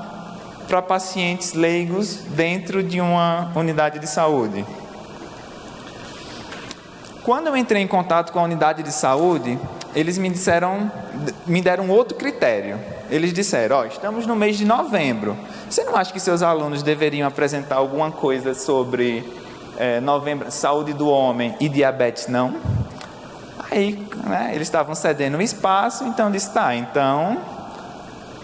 para pacientes leigos dentro de uma unidade de saúde? Quando eu entrei em contato com a unidade de saúde, eles me deram outro critério. Eles disseram, estamos no mês de novembro, você não acha que seus alunos deveriam apresentar alguma coisa sobre novembro, saúde do homem e diabetes não? Aí, eles estavam cedendo o espaço, então eu disse, então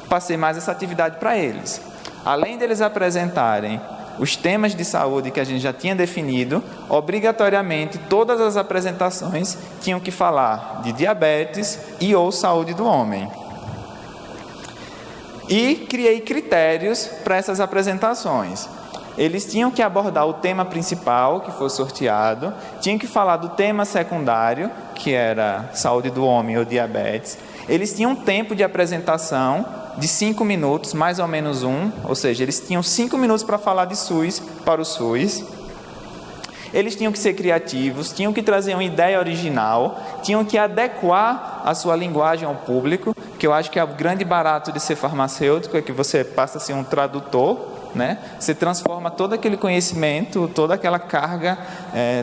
passei mais essa atividade para eles. Além deles apresentarem os temas de saúde que a gente já tinha definido, obrigatoriamente todas as apresentações tinham que falar de diabetes e ou saúde do homem. E criei critérios para essas apresentações. Eles tinham que abordar o tema principal, que foi sorteado, tinham que falar do tema secundário, que era saúde do homem ou diabetes. Eles tinham um tempo de apresentação de 5 minutos, mais ou menos ou seja, eles tinham 5 minutos para falar de SUS para o SUS. Eles tinham que ser criativos, tinham que trazer uma ideia original, tinham que adequar a sua linguagem ao público, que eu acho que é o grande barato de ser farmacêutico, é que você passa a ser um tradutor, Você transforma todo aquele conhecimento, toda aquela carga,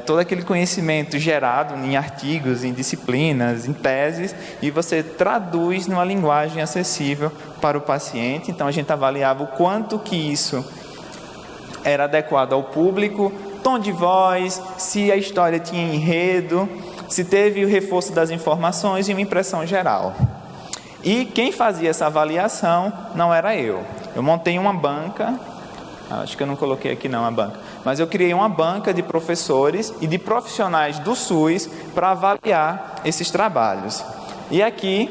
todo aquele conhecimento gerado em artigos, em disciplinas, em teses, e você traduz numa linguagem acessível para o paciente. Então a gente avaliava o quanto que isso era adequado ao público, tom de voz, se a história tinha enredo, se teve o reforço das informações e uma impressão geral. E quem fazia essa avaliação não era eu. Eu montei uma banca, acho que eu não coloquei aqui não a banca, mas eu criei uma banca de professores e de profissionais do SUS para avaliar esses trabalhos. E aqui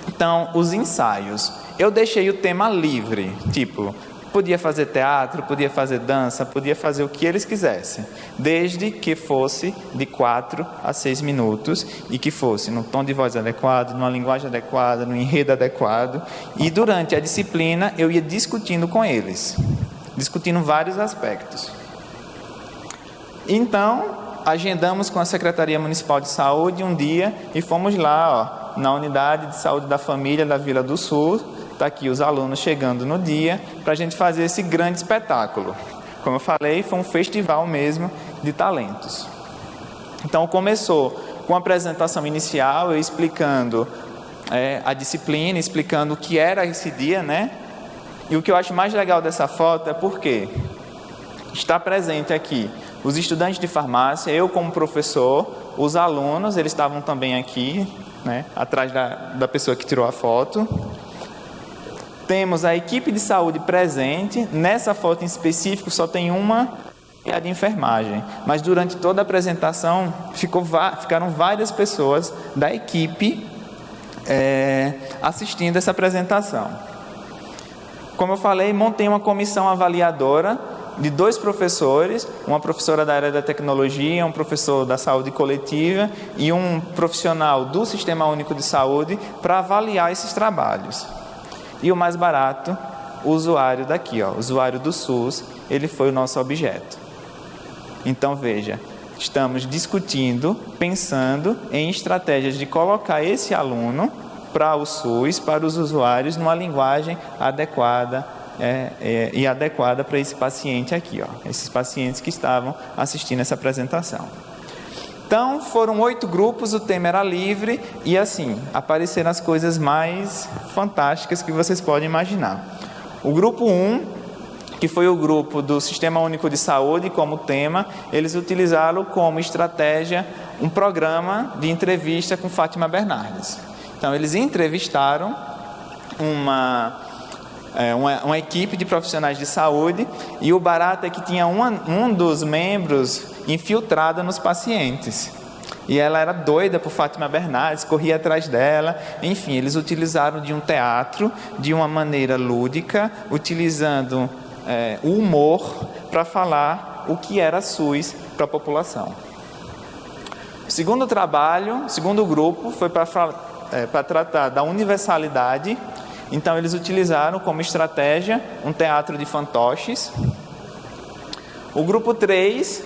estão os ensaios. Eu deixei o tema livre, podia fazer teatro, podia fazer dança, podia fazer o que eles quisessem, desde que fosse de 4 a 6 minutos e que fosse num tom de voz adequado, numa linguagem adequada, num enredo adequado. E durante a disciplina eu ia discutindo com eles, discutindo vários aspectos. Então, agendamos com a Secretaria Municipal de Saúde um dia e fomos lá, na Unidade de Saúde da Família da Vila do Sul. Está aqui os alunos chegando no dia para a gente fazer esse grande espetáculo. Como eu falei, foi um festival mesmo de talentos. Então começou com a apresentação inicial, eu explicando a disciplina, explicando o que era esse dia, E o que eu acho mais legal dessa foto é porque está presente aqui os estudantes de farmácia, eu como professor, os alunos, eles estavam também aqui, atrás da pessoa que tirou a foto. Temos a equipe de saúde presente. Nessa foto em específico só tem uma, a de enfermagem. Mas durante toda a apresentação ficaram várias pessoas da equipe assistindo essa apresentação. Como eu falei, montei uma comissão avaliadora de 2 professores, uma professora da área da tecnologia, um professor da saúde coletiva e um profissional do Sistema Único de Saúde para avaliar esses trabalhos. E o mais barato, o usuário daqui, o usuário do SUS, ele foi o nosso objeto. Então, veja, estamos discutindo, pensando em estratégias de colocar esse aluno para o SUS, para os usuários, numa linguagem adequada e adequada para esse paciente aqui, esses pacientes que estavam assistindo essa apresentação. Então, foram 8 grupos, o tema era livre e assim, apareceram as coisas mais fantásticas que vocês podem imaginar. O grupo 1, que foi o grupo do Sistema Único de Saúde como tema, eles utilizaram como estratégia um programa de entrevista com Fátima Bernardes. Então, eles entrevistaram uma equipe de profissionais de saúde e o barato é que tinha um dos membros infiltrado nos pacientes. E ela era doida por Fátima Bernardes, corria atrás dela. Enfim, eles utilizaram de um teatro de uma maneira lúdica, utilizando o humor para falar o que era SUS para a população. O segundo trabalho, o segundo grupo, foi para tratar da universalidade. Então, eles utilizaram como estratégia um teatro de fantoches. O grupo 3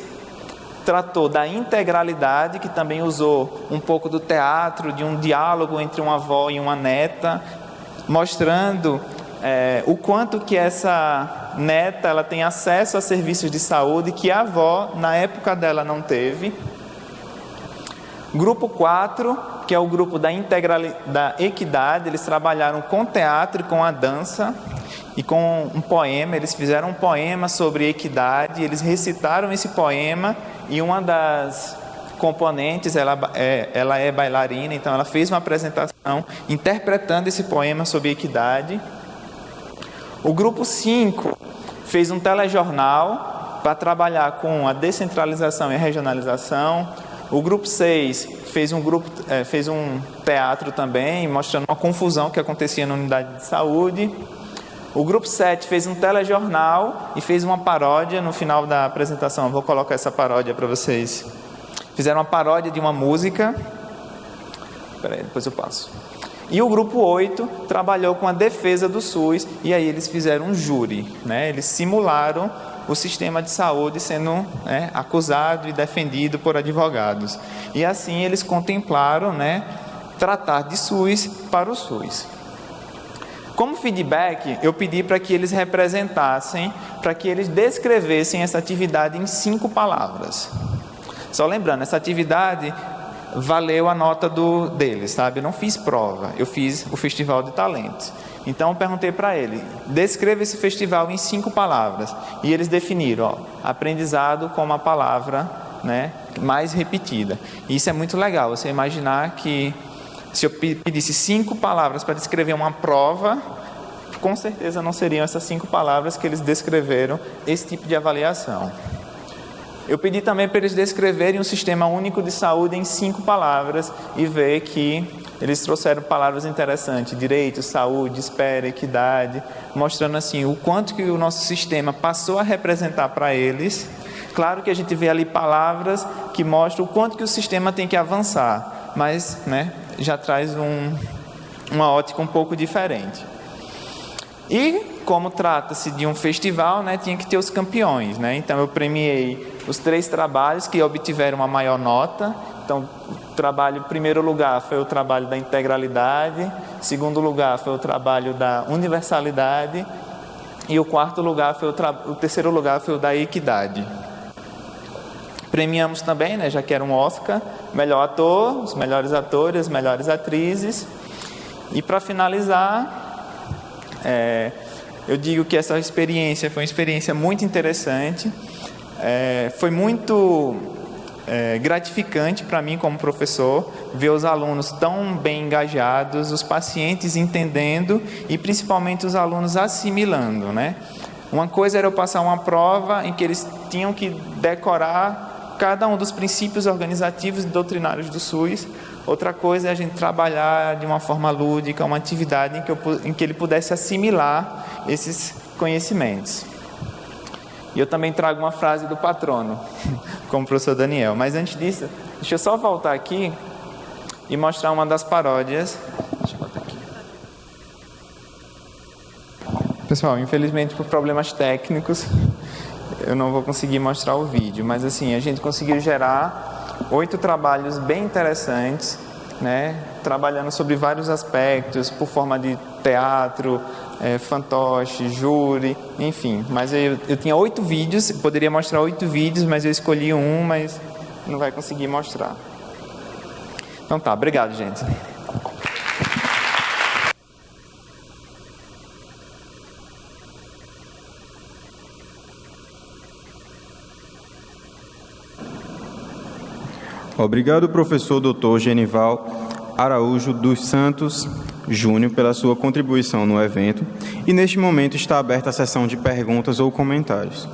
tratou da integralidade, que também usou um pouco do teatro, de um diálogo entre uma avó e uma neta, mostrando o quanto que essa neta ela tem acesso a serviços de saúde que a avó, na época dela, não teve. Grupo 4, que é o grupo da equidade, eles trabalharam com teatro e com a dança e com um poema. Eles fizeram um poema sobre equidade, eles recitaram esse poema e uma das componentes, ela é bailarina, então ela fez uma apresentação interpretando esse poema sobre equidade. O grupo 5 fez um telejornal para trabalhar com a descentralização e a regionalização. O grupo 6 fez um teatro também, mostrando uma confusão que acontecia na unidade de saúde. O grupo 7 fez um telejornal e fez uma paródia no final da apresentação. Eu vou colocar essa paródia para vocês. Fizeram uma paródia de uma música. Espera aí, depois eu passo. E o grupo 8 trabalhou com a defesa do SUS, e aí eles fizeram um júri, né? Eles simularam o sistema de saúde sendo acusado e defendido por advogados. E assim eles contemplaram, tratar de SUS para o SUS. Como feedback, eu pedi para que eles representassem, para que eles descrevessem essa atividade em 5 palavras. Só lembrando, essa atividade valeu a nota deles, sabe? Eu não fiz prova, eu fiz o Festival de Talentos. Então, eu perguntei para ele, descreva esse festival em 5 palavras. E eles definiram, aprendizado como a palavra mais repetida. E isso é muito legal, você imaginar que se eu pedisse 5 palavras para descrever uma prova, com certeza não seriam essas 5 palavras que eles descreveram esse tipo de avaliação. Eu pedi também para eles descreverem um sistema único de saúde em 5 palavras e ver que eles trouxeram palavras interessantes: direito, saúde, espera, equidade, mostrando assim o quanto que o nosso sistema passou a representar para eles. Claro que a gente vê ali palavras que mostram o quanto que o sistema tem que avançar, mas já traz uma ótica um pouco diferente. E como trata-se de um festival, tinha que ter os campeões, Então eu premiei os 3 trabalhos que obtiveram a maior nota. Então, o primeiro lugar foi o trabalho da integralidade, segundo lugar foi o trabalho da universalidade e o terceiro lugar foi o da equidade. Premiamos também, já que era um Oscar, melhor ator, os melhores atores, as melhores atrizes. E para finalizar, eu digo que essa experiência foi uma experiência muito interessante, foi muito gratificante para mim como professor, ver os alunos tão bem engajados, os pacientes entendendo e principalmente os alunos assimilando, Uma coisa era eu passar uma prova em que eles tinham que decorar cada um dos princípios organizativos e doutrinários do SUS. Outra coisa é a gente trabalhar de uma forma lúdica, uma atividade em que ele pudesse assimilar esses conhecimentos. E eu também trago uma frase do patrono, como o professor Daniel. Mas antes disso, deixa eu só voltar aqui e mostrar uma das paródias. Deixa eu botar aqui. Pessoal, infelizmente por problemas técnicos, eu não vou conseguir mostrar o vídeo, mas assim, a gente conseguiu gerar 8 trabalhos bem interessantes, trabalhando sobre vários aspectos, por forma de teatro, fantoche, júri, enfim. Mas eu tinha 8 vídeos, eu poderia mostrar 8 vídeos, mas eu escolhi um, mas não vai conseguir mostrar. Então tá, obrigado, gente. Obrigado, professor Dr. Genival Araújo dos Santos Júnior, pela sua contribuição no evento. E neste momento está aberta a sessão de perguntas ou comentários.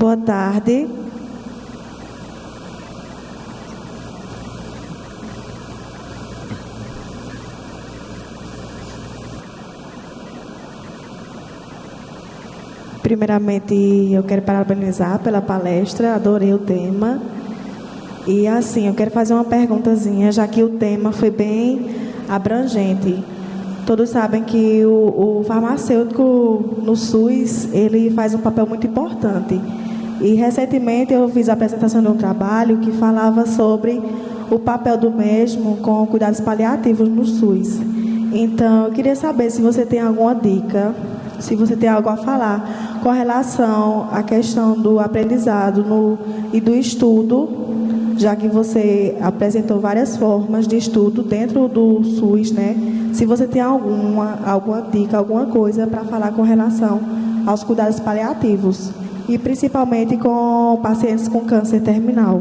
boa tarde. Primeiramente, eu quero parabenizar pela palestra, adorei o tema. E assim, eu quero fazer uma perguntazinha, já que o tema foi bem abrangente. Todos sabem que o farmacêutico no SUS, ele faz um papel muito importante. E recentemente eu fiz a apresentação de um trabalho que falava sobre o papel do mesmo com cuidados paliativos no SUS. Então, eu queria saber se você tem alguma dica, se você tem algo a falar com relação à questão do aprendizado e do estudo, já que você apresentou várias formas de estudo dentro do SUS, né? Se você tem alguma dica, alguma coisa para falar com relação aos cuidados paliativos, e principalmente com pacientes com câncer terminal,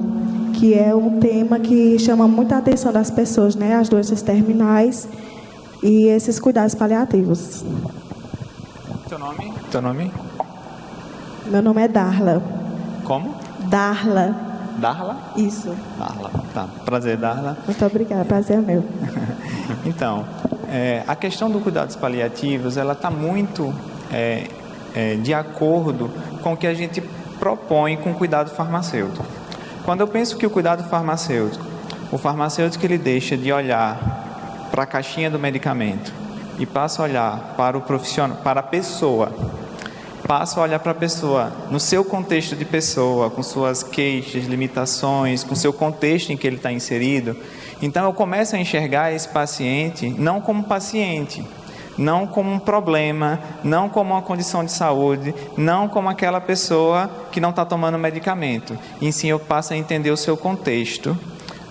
que é um tema que chama muita atenção das pessoas, né? As doenças terminais e esses cuidados paliativos. Teu nome? Teu nome? Meu nome é Darla. Como? Darla. Darla? Isso. Darla. Tá. Prazer, Darla. Muito obrigada. Prazer é meu. Então, a questão dos cuidados paliativos, ela está muito de acordo com o que a gente propõe com o cuidado farmacêutico. Quando eu penso que o cuidado farmacêutico, ele deixa de olhar para a caixinha do medicamento e passa a olhar para o profissional, para a pessoa, passa a olhar para a pessoa no seu contexto de pessoa, com suas queixas, limitações, com seu contexto em que ele está inserido. Então eu começo a enxergar esse paciente não como paciente, não como um problema, não como uma condição de saúde, não como aquela pessoa que não está tomando medicamento. E sim, eu passo a entender o seu contexto,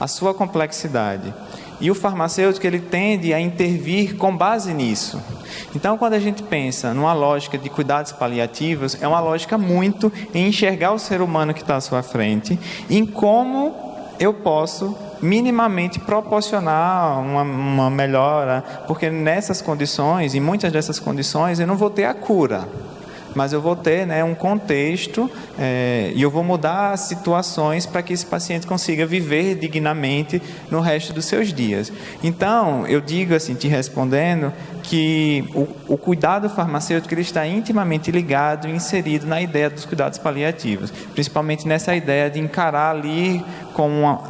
a sua complexidade. E o farmacêutico, ele tende a intervir com base nisso. Então, quando a gente pensa numa lógica de cuidados paliativos, é uma lógica muito em enxergar o ser humano que está à sua frente, em como eu posso minimamente proporcionar uma melhora, porque nessas condições, em muitas dessas condições, eu não vou ter a cura, mas eu vou ter, né, um contexto e eu vou mudar as situações para que esse paciente consiga viver dignamente no resto dos seus dias. Então, eu digo assim, te respondendo, que o cuidado farmacêutico ele está intimamente ligado e inserido na ideia dos cuidados paliativos, principalmente nessa ideia de encarar ali como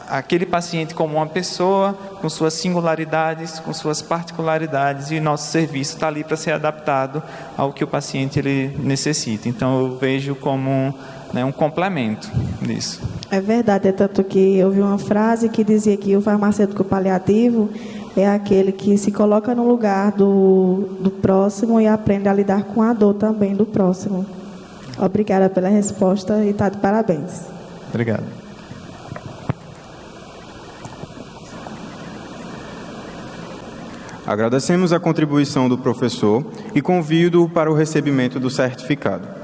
aquele paciente como uma pessoa, com suas singularidades, com suas particularidades, e o nosso serviço está ali para ser adaptado ao que o paciente ele necessita. Então, eu vejo como um complemento disso. É verdade, é tanto que eu vi uma frase que dizia que o farmacêutico paliativo é aquele que se coloca no lugar do próximo e aprende a lidar com a dor também do próximo. Obrigada pela resposta e está de parabéns. Obrigado. Agradecemos a contribuição do professor e convido-o para o recebimento do certificado.